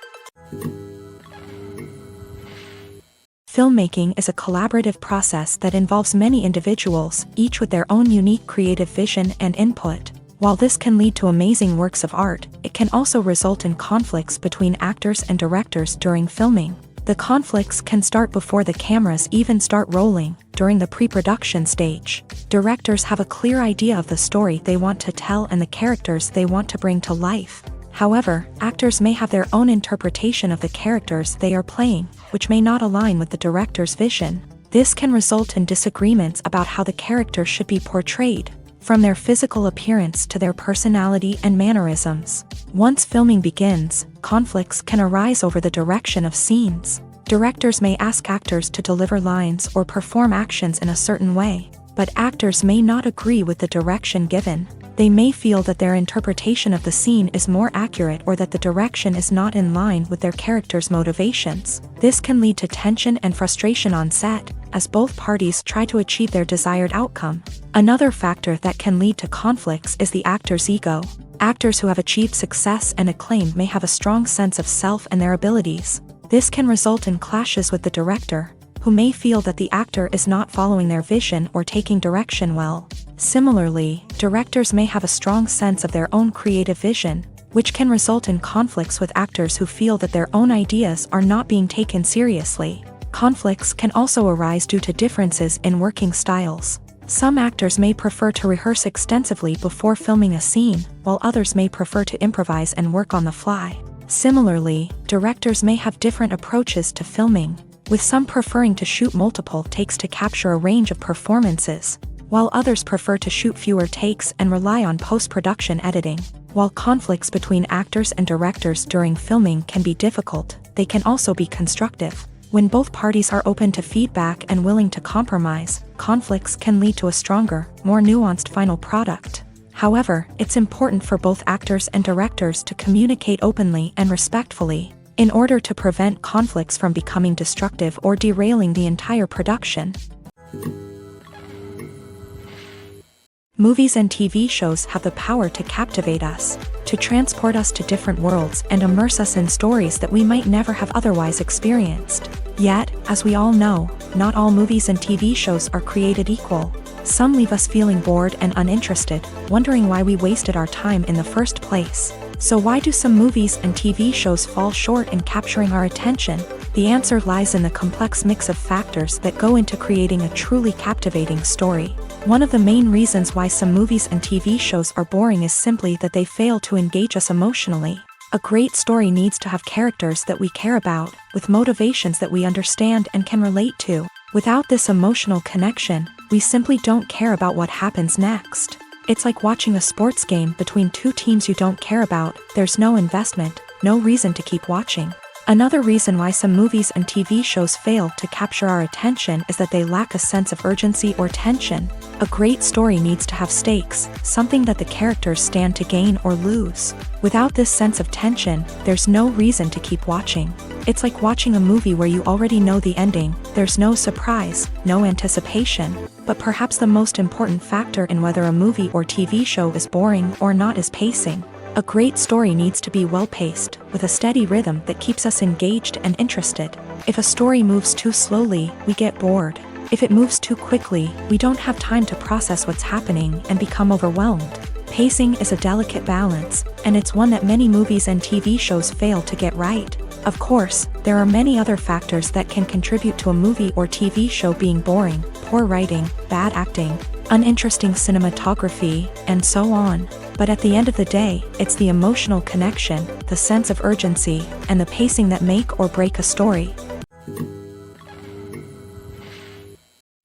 Filmmaking is a collaborative process that involves many individuals, each with their own unique creative vision and input. While this can lead to amazing works of art, it can also result in conflicts between actors and directors during filming. The conflicts can start before the cameras even start rolling, during the pre-production stage. Directors have a clear idea of the story they want to tell and the characters they want to bring to life. However, actors may have their own interpretation of the characters they are playing, which may not align with the director's vision. This can result in disagreements about how the character should be portrayed, from their physical appearance to their personality and mannerisms. Once filming begins, conflicts can arise over the direction of scenes. Directors may ask actors to deliver lines or perform actions in a certain way, but actors may not agree with the direction given. They may feel that their interpretation of the scene is more accurate or that the direction is not in line with their character's motivations. This can lead to tension and frustration on set, as both parties try to achieve their desired outcome. Another factor that can lead to conflicts is the actor's ego. Actors who have achieved success and acclaim may have a strong sense of self and their abilities. This can result in clashes with the director, who may feel that the actor is not following their vision or taking direction well. Similarly, directors may have a strong sense of their own creative vision, which can result in conflicts with actors who feel that their own ideas are not being taken seriously. Conflicts can also arise due to differences in working styles. Some actors may prefer to rehearse extensively before filming a scene, while others may prefer to improvise and work on the fly. Similarly, directors may have different approaches to filming, with some preferring to shoot multiple takes to capture a range of performances. while others prefer to shoot fewer takes and rely on post-production editing. While conflicts between actors and directors during filming can be difficult, they can also be constructive. When both parties are open to feedback and willing to compromise, conflicts can lead to a stronger, more nuanced final product. However, it's important for both actors and directors to communicate openly and respectfully, in order to prevent conflicts from becoming destructive or derailing the entire production. Movies and TV shows have the power to captivate us, to transport us to different worlds and immerse us in stories that we might never have otherwise experienced. Yet, as we all know, not all movies and TV shows are created equal. Some leave us feeling bored and uninterested, wondering why we wasted our time in the first place. So why do some movies and TV shows fall short in capturing our attention? The answer lies in the complex mix of factors that go into creating a truly captivating story. One of the main reasons why some movies and TV shows are boring is simply that they fail to engage us emotionally. A great story needs to have characters that we care about, with motivations that we understand and can relate to. Without this emotional connection, we simply don't care about what happens next. It's like watching a sports game between two teams you don't care about. There's no investment, no reason to keep watching. Another reason why some movies and TV shows fail to capture our attention is that they lack a sense of urgency or tension. A great story needs to have stakes, something that the characters stand to gain or lose. Without this sense of tension, there's no reason to keep watching. It's like watching a movie where you already know the ending. There's no surprise, no anticipation. But perhaps the most important factor in whether a movie or TV show is boring or not is pacing. A great story needs to be well-paced, with a steady rhythm that keeps us engaged and interested. If a story moves too slowly, we get bored. If it moves too quickly, we don't have time to process what's happening and become overwhelmed. Pacing is a delicate balance, and it's one that many movies and TV shows fail to get right. Of course, there are many other factors that can contribute to a movie or TV show being boring: poor writing, bad acting, uninteresting cinematography, and so on. But at the end of the day, it's the emotional connection, the sense of urgency, and the pacing that make or break a story.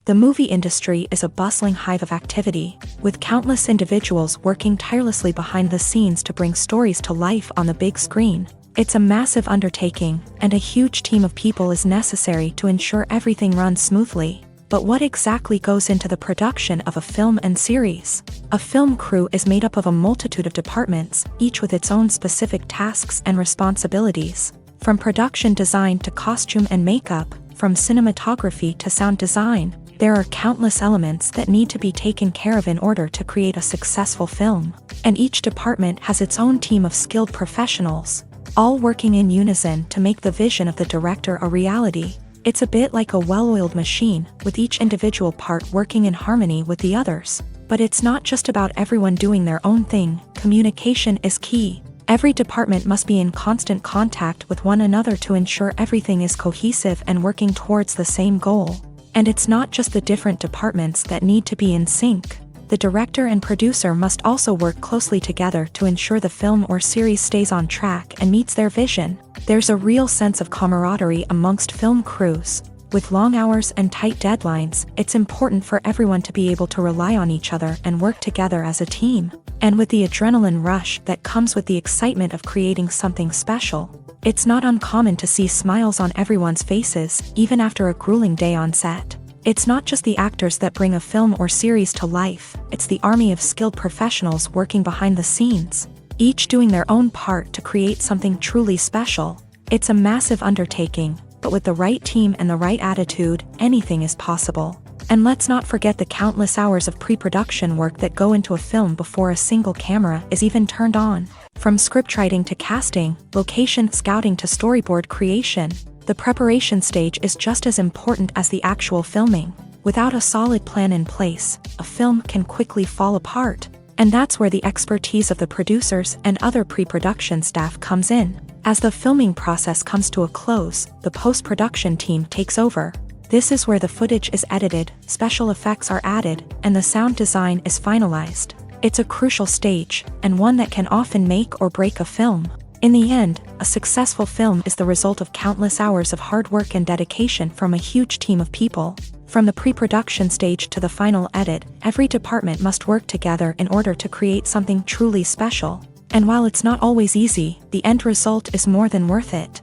The movie industry is a bustling hive of activity, with countless individuals working tirelessly behind the scenes to bring stories to life on the big screen. It's a massive undertaking, and a huge team of people is necessary to ensure everything runs smoothly. But what exactly goes into the production of a film and series? A film crew is made up of a multitude of departments, each with its own specific tasks and responsibilities. From production design to costume and makeup, from cinematography to sound design, there are countless elements that need to be taken care of in order to create a successful film. And each department has its own team of skilled professionals, all working in unison to make the vision of the director a reality. It's a bit like a well-oiled machine, with each individual part working in harmony with the others. But it's not just about everyone doing their own thing. Communication is key. Every department must be in constant contact with one another to ensure everything is cohesive and working towards the same goal. And it's not just the different departments that need to be in sync. The director and producer must also work closely together to ensure the film or series stays on track and meets their vision. There's a real sense of camaraderie amongst film crews. With long hours and tight deadlines, it's important for everyone to be able to rely on each other and work together as a team. And with the adrenaline rush that comes with the excitement of creating something special, it's not uncommon to see smiles on everyone's faces, even after a grueling day on set. It's not just the actors that bring a film or series to life, it's the army of skilled professionals working behind the scenes, each doing their own part to create something truly special. It's a massive undertaking, but with the right team and the right attitude, anything is possible. And let's not forget the countless hours of pre-production work that go into a film before a single camera is even turned on. From scriptwriting to casting, location scouting to storyboard creation, the preparation stage is just as important as the actual filming. Without a solid plan in place, a film can quickly fall apart. And that's where the expertise of the producers and other pre-production staff comes in. As the filming process comes to a close, the post-production team takes over. This is where the footage is edited, special effects are added, and the sound design is finalized. It's a crucial stage, and one that can often make or break a film. In the end, a successful film is the result of countless hours of hard work and dedication from a huge team of people. From the pre-production stage to the final edit, every department must work together in order to create something truly special. And while it's not always easy, the end result is more than worth it.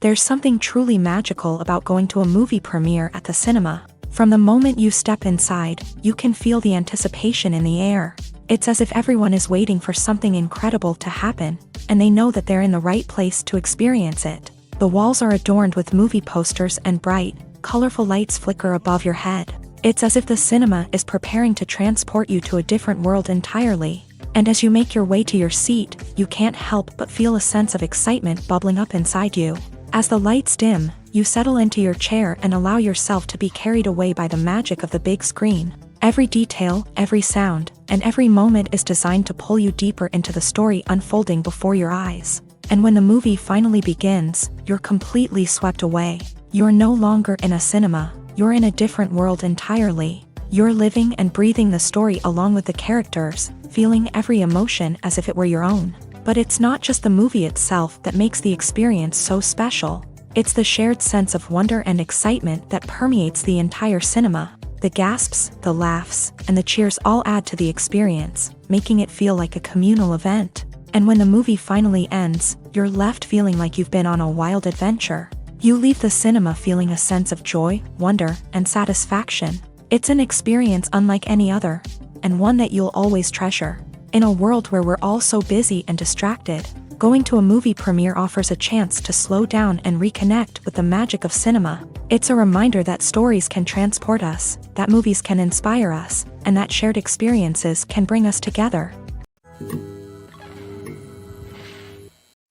There's something truly magical about going to a movie premiere at the cinema. From the moment you step inside, you can feel the anticipation in the air. It's as if everyone is waiting for something incredible to happen, and they know that they're in the right place to experience it. The walls are adorned with movie posters and bright, colorful lights flicker above your head. It's as if the cinema is preparing to transport you to a different world entirely. And as you make your way to your seat, you can't help but feel a sense of excitement bubbling up inside you. As the lights dim, you settle into your chair and allow yourself to be carried away by the magic of the big screen. Every detail, every sound, and every moment is designed to pull you deeper into the story unfolding before your eyes. And when the movie finally begins, you're completely swept away. You're no longer in a cinema, you're in a different world entirely. You're living and breathing the story along with the characters, feeling every emotion as if it were your own. But it's not just the movie itself that makes the experience so special. It's the shared sense of wonder and excitement that permeates the entire cinema. The gasps, the laughs, and the cheers all add to the experience, making it feel like a communal event. And when the movie finally ends, you're left feeling like you've been on a wild adventure. You leave the cinema feeling a sense of joy, wonder, and satisfaction. It's an experience unlike any other, and one that you'll always treasure. In a world where we're all so busy and distracted, going to a movie premiere offers a chance to slow down and reconnect with the magic of cinema. It's a reminder that stories can transport us, that movies can inspire us, and that shared experiences can bring us together.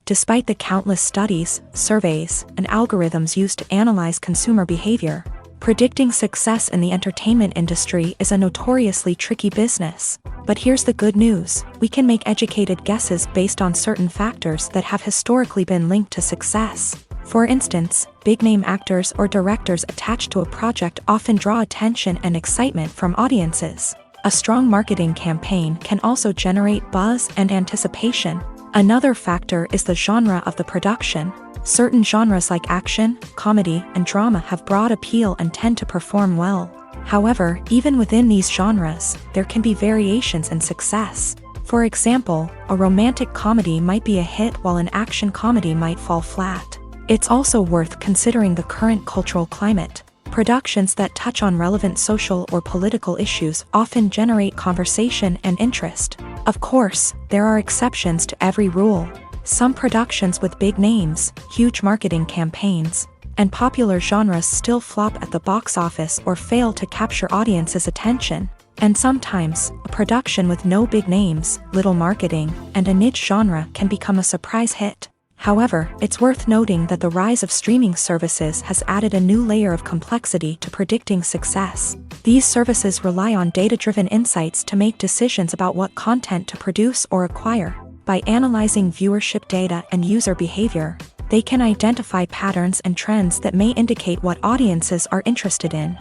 Despite the countless studies, surveys, and algorithms used to analyze consumer behavior, predicting success in the entertainment industry is a notoriously tricky business. But here's the good news: we can make educated guesses based on certain factors that have historically been linked to success. For instance, big-name actors or directors attached to a project often draw attention and excitement from audiences. A strong marketing campaign can also generate buzz and anticipation. Another factor is the genre of the production. Certain genres like action, comedy, and drama have broad appeal and tend to perform well. However, even within these genres, there can be variations in success. For example, a romantic comedy might be a hit while an action comedy might fall flat. It's also worth considering the current cultural climate. Productions that touch on relevant social or political issues often generate conversation and interest. Of course, there are exceptions to every rule. Some productions with big names, huge marketing campaigns, and popular genres still flop at the box office or fail to capture audiences' attention. And sometimes, a production with no big names, little marketing, and a niche genre can become a surprise hit. However, it's worth noting that the rise of streaming services has added a new layer of complexity to predicting success. These services rely on data-driven insights to make decisions about what content to produce or acquire. By analyzing viewership data and user behavior, they can identify patterns and trends that may indicate what audiences are interested in.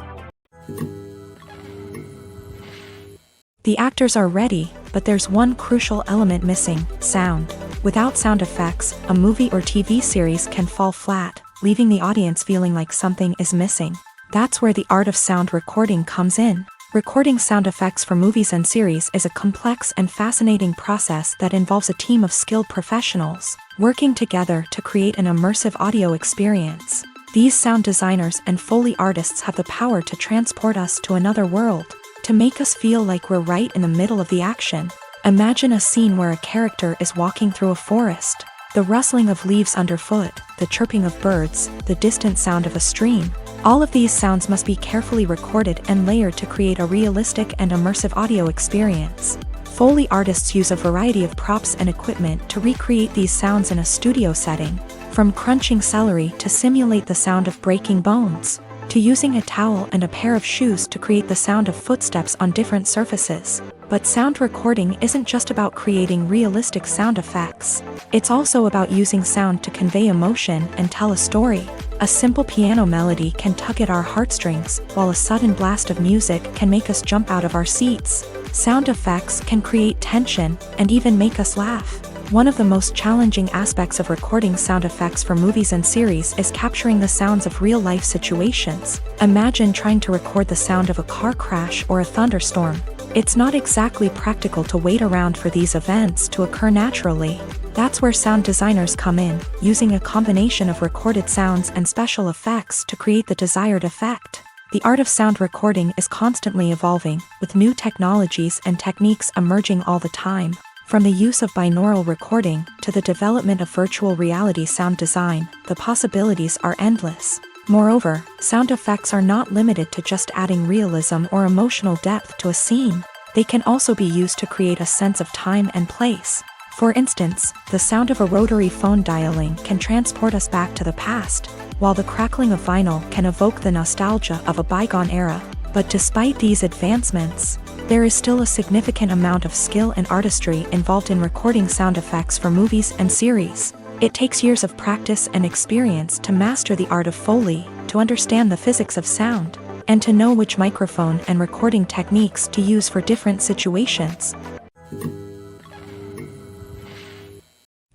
The actors are ready, but there's one crucial element missing: sound. Without sound effects, a movie or TV series can fall flat, leaving the audience feeling like something is missing. That's where the art of sound recording comes in. Recording sound effects for movies and series is a complex and fascinating process that involves a team of skilled professionals working together to create an immersive audio experience. These sound designers and Foley artists have the power to transport us to another world, to make us feel like we're right in the middle of the action. Imagine a scene where a character is walking through a forest. The rustling of leaves underfoot, the chirping of birds, the distant sound of a stream. All of these sounds must be carefully recorded and layered to create a realistic and immersive audio experience. Foley artists use a variety of props and equipment to recreate these sounds in a studio setting, from crunching celery to simulate the sound of breaking bones, to using a towel and a pair of shoes to create the sound of footsteps on different surfaces. But sound recording isn't just about creating realistic sound effects. It's also about using sound to convey emotion and tell a story. A simple piano melody can tug at our heartstrings, while a sudden blast of music can make us jump out of our seats. Sound effects can create tension and even make us laugh. One of the most challenging aspects of recording sound effects for movies and series is capturing the sounds of real-life situations. Imagine trying to record the sound of a car crash or a thunderstorm. It's not exactly practical to wait around for these events to occur naturally. That's where sound designers come in, using a combination of recorded sounds and special effects to create the desired effect. The art of sound recording is constantly evolving, with new technologies and techniques emerging all the time. From the use of binaural recording to the development of virtual reality sound design, the possibilities are endless. Moreover, sound effects are not limited to just adding realism or emotional depth to a scene. They can also be used to create a sense of time and place. For instance, the sound of a rotary phone dialing can transport us back to the past, while the crackling of vinyl can evoke the nostalgia of a bygone era. But despite these advancements, there is still a significant amount of skill and artistry involved in recording sound effects for movies and series. It takes years of practice and experience to master the art of Foley, to understand the physics of sound, and to know which microphone and recording techniques to use for different situations.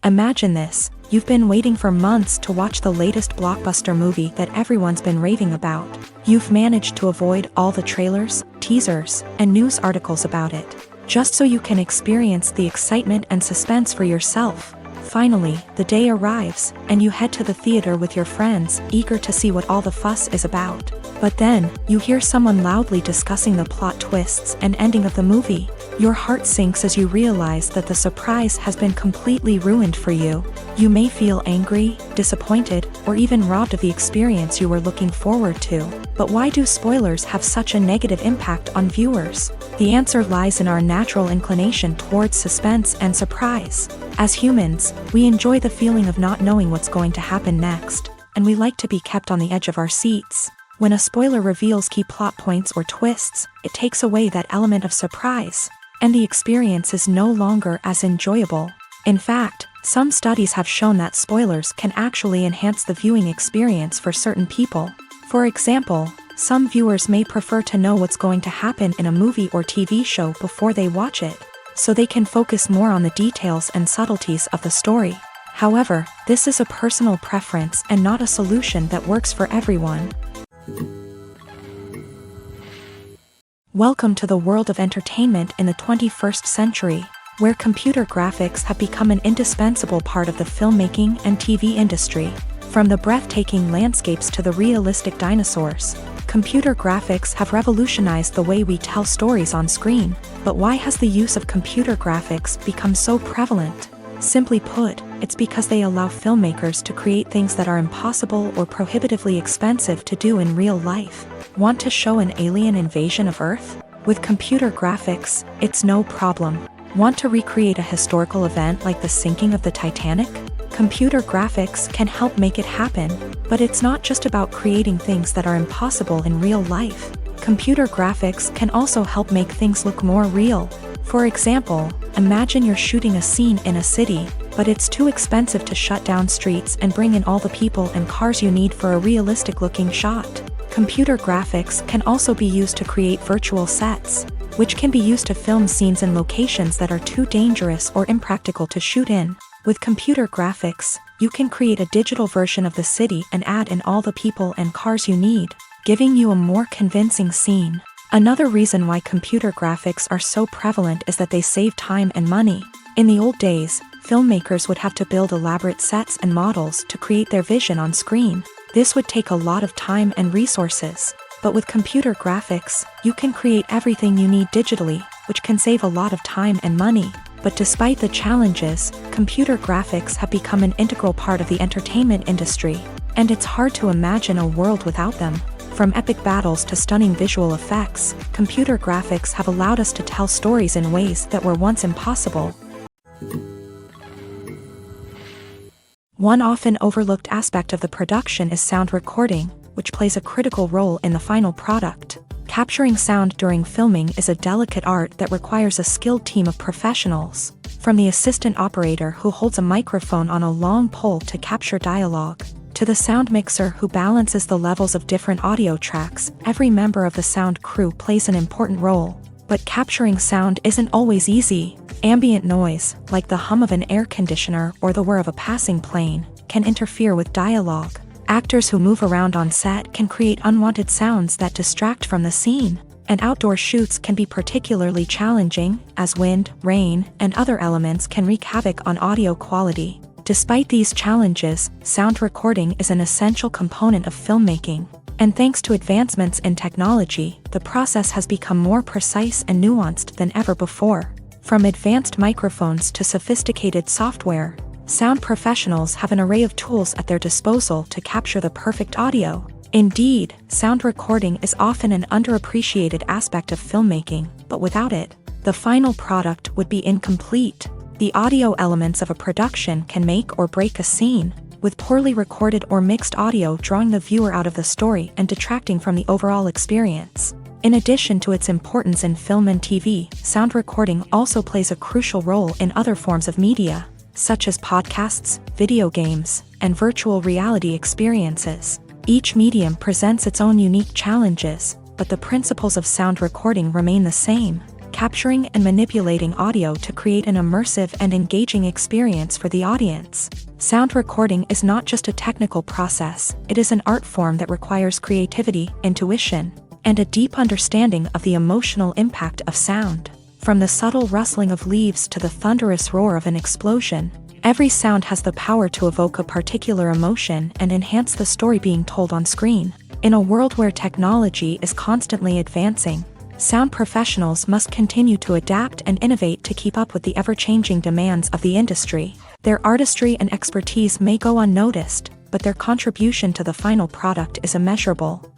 Imagine this: you've been waiting for months to watch the latest blockbuster movie that everyone's been raving about. You've managed to avoid all the trailers, teasers, and news articles about it, just so you can experience the excitement and suspense for yourself. Finally, the day arrives, and you head to the theater with your friends, eager to see what all the fuss is about. But then, you hear someone loudly discussing the plot twists and ending of the movie. Your heart sinks as you realize that the surprise has been completely ruined for you. You may feel angry, disappointed, or even robbed of the experience you were looking forward to. But why do spoilers have such a negative impact on viewers? The answer lies in our natural inclination towards suspense and surprise. As humans, we enjoy the feeling of not knowing what's going to happen next, and we like to be kept on the edge of our seats. When a spoiler reveals key plot points or twists, it takes away that element of surprise, and the experience is no longer as enjoyable. In fact, some studies have shown that spoilers can actually enhance the viewing experience for certain people. For example, some viewers may prefer to know what's going to happen in a movie or TV show before they watch it, so they can focus more on the details and subtleties of the story. However, this is a personal preference and not a solution that works for everyone. Welcome to the world of entertainment in the 21st century, where computer graphics have become an indispensable part of the filmmaking and TV industry. From the breathtaking landscapes to the realistic dinosaurs, computer graphics have revolutionized the way we tell stories on screen. But why has the use of computer graphics become so prevalent? Simply put, it's because they allow filmmakers to create things that are impossible or prohibitively expensive to do in real life. Want to show an alien invasion of Earth? With computer graphics, it's no problem. Want to recreate a historical event like the sinking of the Titanic? Computer graphics can help make it happen, but it's not just about creating things that are impossible in real life. Computer graphics can also help make things look more real. For example, imagine you're shooting a scene in a city, but it's too expensive to shut down streets and bring in all the people and cars you need for a realistic-looking shot. Computer graphics can also be used to create virtual sets, which can be used to film scenes in locations that are too dangerous or impractical to shoot in. With computer graphics, you can create a digital version of the city and add in all the people and cars you need, giving you a more convincing scene. Another reason why computer graphics are so prevalent is that they save time and money. In the old days, filmmakers would have to build elaborate sets and models to create their vision on screen. This would take a lot of time and resources. But with computer graphics, you can create everything you need digitally, which can save a lot of time and money. But despite the challenges, computer graphics have become an integral part of the entertainment industry, and it's hard to imagine a world without them. From epic battles to stunning visual effects, computer graphics have allowed us to tell stories in ways that were once impossible. One often overlooked aspect of the production is sound recording, which plays a critical role in the final product. Capturing sound during filming is a delicate art that requires a skilled team of professionals. From the assistant operator who holds a microphone on a long pole to capture dialogue, to the sound mixer who balances the levels of different audio tracks, every member of the sound crew plays an important role. But capturing sound isn't always easy. Ambient noise, like the hum of an air conditioner or the whir of a passing plane, can interfere with dialogue. Actors who move around on set can create unwanted sounds that distract from the scene. And outdoor shoots can be particularly challenging, as wind, rain, and other elements can wreak havoc on audio quality. Despite these challenges, sound recording is an essential component of filmmaking. And thanks to advancements in technology, the process has become more precise and nuanced than ever before. From advanced microphones to sophisticated software, sound professionals have an array of tools at their disposal to capture the perfect audio. Indeed, sound recording is often an underappreciated aspect of filmmaking, but without it, the final product would be incomplete. The audio elements of a production can make or break a scene, with poorly recorded or mixed audio drawing the viewer out of the story and detracting from the overall experience. In addition to its importance in film and TV, sound recording also plays a crucial role in other forms of media, such as podcasts, video games, and virtual reality experiences. Each medium presents its own unique challenges, but the principles of sound recording remain the same, capturing and manipulating audio to create an immersive and engaging experience for the audience. Sound recording is not just a technical process, it is an art form that requires creativity, intuition, and a deep understanding of the emotional impact of sound. From the subtle rustling of leaves to the thunderous roar of an explosion, every sound has the power to evoke a particular emotion and enhance the story being told on screen. In a world where technology is constantly advancing, sound professionals must continue to adapt and innovate to keep up with the ever-changing demands of the industry. Their artistry and expertise may go unnoticed, but their contribution to the final product is immeasurable.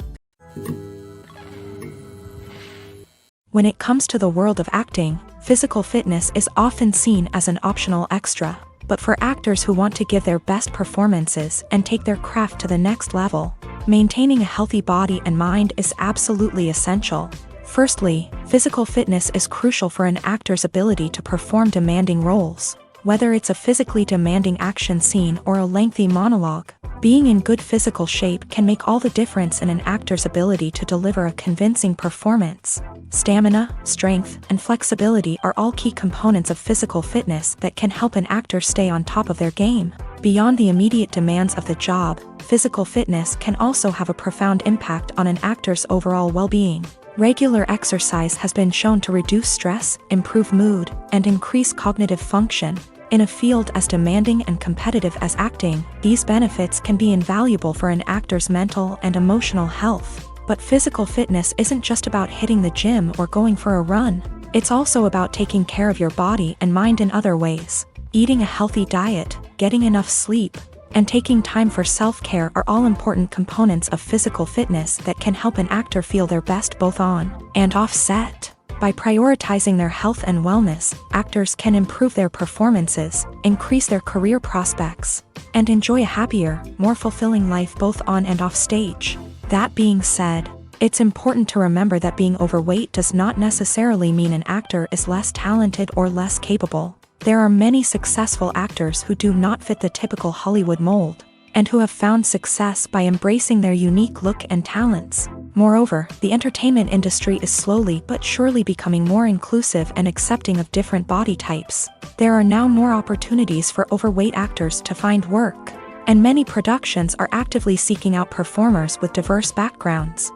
When it comes to the world of acting, physical fitness is often seen as an optional extra. But for actors who want to give their best performances and take their craft to the next level, maintaining a healthy body and mind is absolutely essential. Firstly, physical fitness is crucial for an actor's ability to perform demanding roles. Whether it's a physically demanding action scene or a lengthy monologue, being in good physical shape can make all the difference in an actor's ability to deliver a convincing performance. Stamina, strength, and flexibility are all key components of physical fitness that can help an actor stay on top of their game. Beyond the immediate demands of the job, physical fitness can also have a profound impact on an actor's overall well-being. Regular exercise has been shown to reduce stress, improve mood, and increase cognitive function. In a field as demanding and competitive as acting, these benefits can be invaluable for an actor's mental and emotional health. But physical fitness isn't just about hitting the gym or going for a run. It's also about taking care of your body and mind in other ways. Eating a healthy diet, getting enough sleep, and taking time for self-care are all important components of physical fitness that can help an actor feel their best both on and off set. By prioritizing their health and wellness, actors can improve their performances, increase their career prospects, and enjoy a happier, more fulfilling life both on and off stage. That being said, it's important to remember that being overweight does not necessarily mean an actor is less talented or less capable. There are many successful actors who do not fit the typical Hollywood mold, and who have found success by embracing their unique look and talents. Moreover, the entertainment industry is slowly but surely becoming more inclusive and accepting of different body types. There are now more opportunities for overweight actors to find work, and many productions are actively seeking out performers with diverse backgrounds.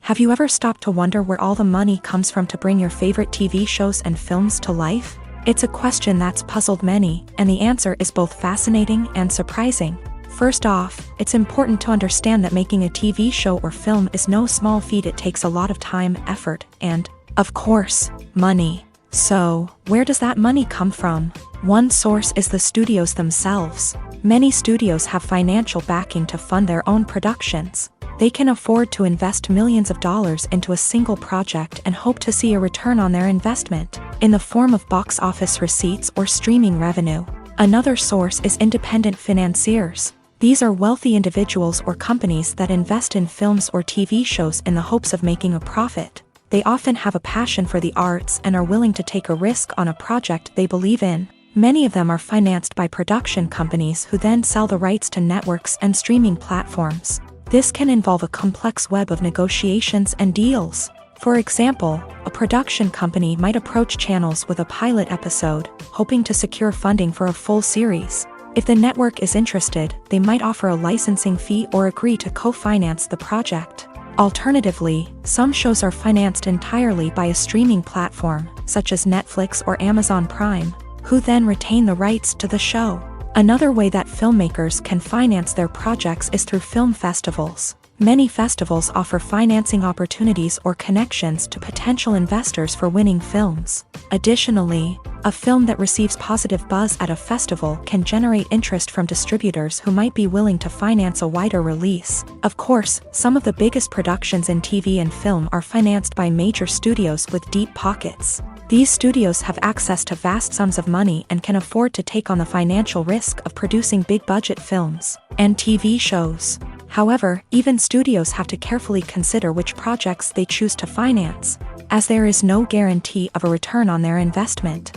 Have you ever stopped to wonder where all the money comes from to bring your favorite TV shows and films to life? It's a question that's puzzled many, and the answer is both fascinating and surprising. First off, it's important to understand that making a TV show or film is no small feat. It takes a lot of time, effort, and, of course, money. So, where does that money come from? One source is the studios themselves. Many studios have financial backing to fund their own productions. They can afford to invest millions of dollars into a single project and hope to see a return on their investment, in the form of box office receipts or streaming revenue. Another source is independent financiers. These are wealthy individuals or companies that invest in films or TV shows in the hopes of making a profit. They often have a passion for the arts and are willing to take a risk on a project they believe in. Many of them are financed by production companies who then sell the rights to networks and streaming platforms. This can involve a complex web of negotiations and deals. For example, a production company might approach channels with a pilot episode, hoping to secure funding for a full series. If the network is interested, they might offer a licensing fee or agree to co-finance the project. Alternatively, some shows are financed entirely by a streaming platform, such as Netflix or Amazon Prime, who then retain the rights to the show. Another way that filmmakers can finance their projects is through film festivals. Many festivals offer financing opportunities or connections to potential investors for winning films. Additionally, a film that receives positive buzz at a festival can generate interest from distributors who might be willing to finance a wider release. Of course, some of the biggest productions in TV and film are financed by major studios with deep pockets. These studios have access to vast sums of money and can afford to take on the financial risk of producing big-budget films and TV shows. However, even studios have to carefully consider which projects they choose to finance, as there is no guarantee of a return on their investment.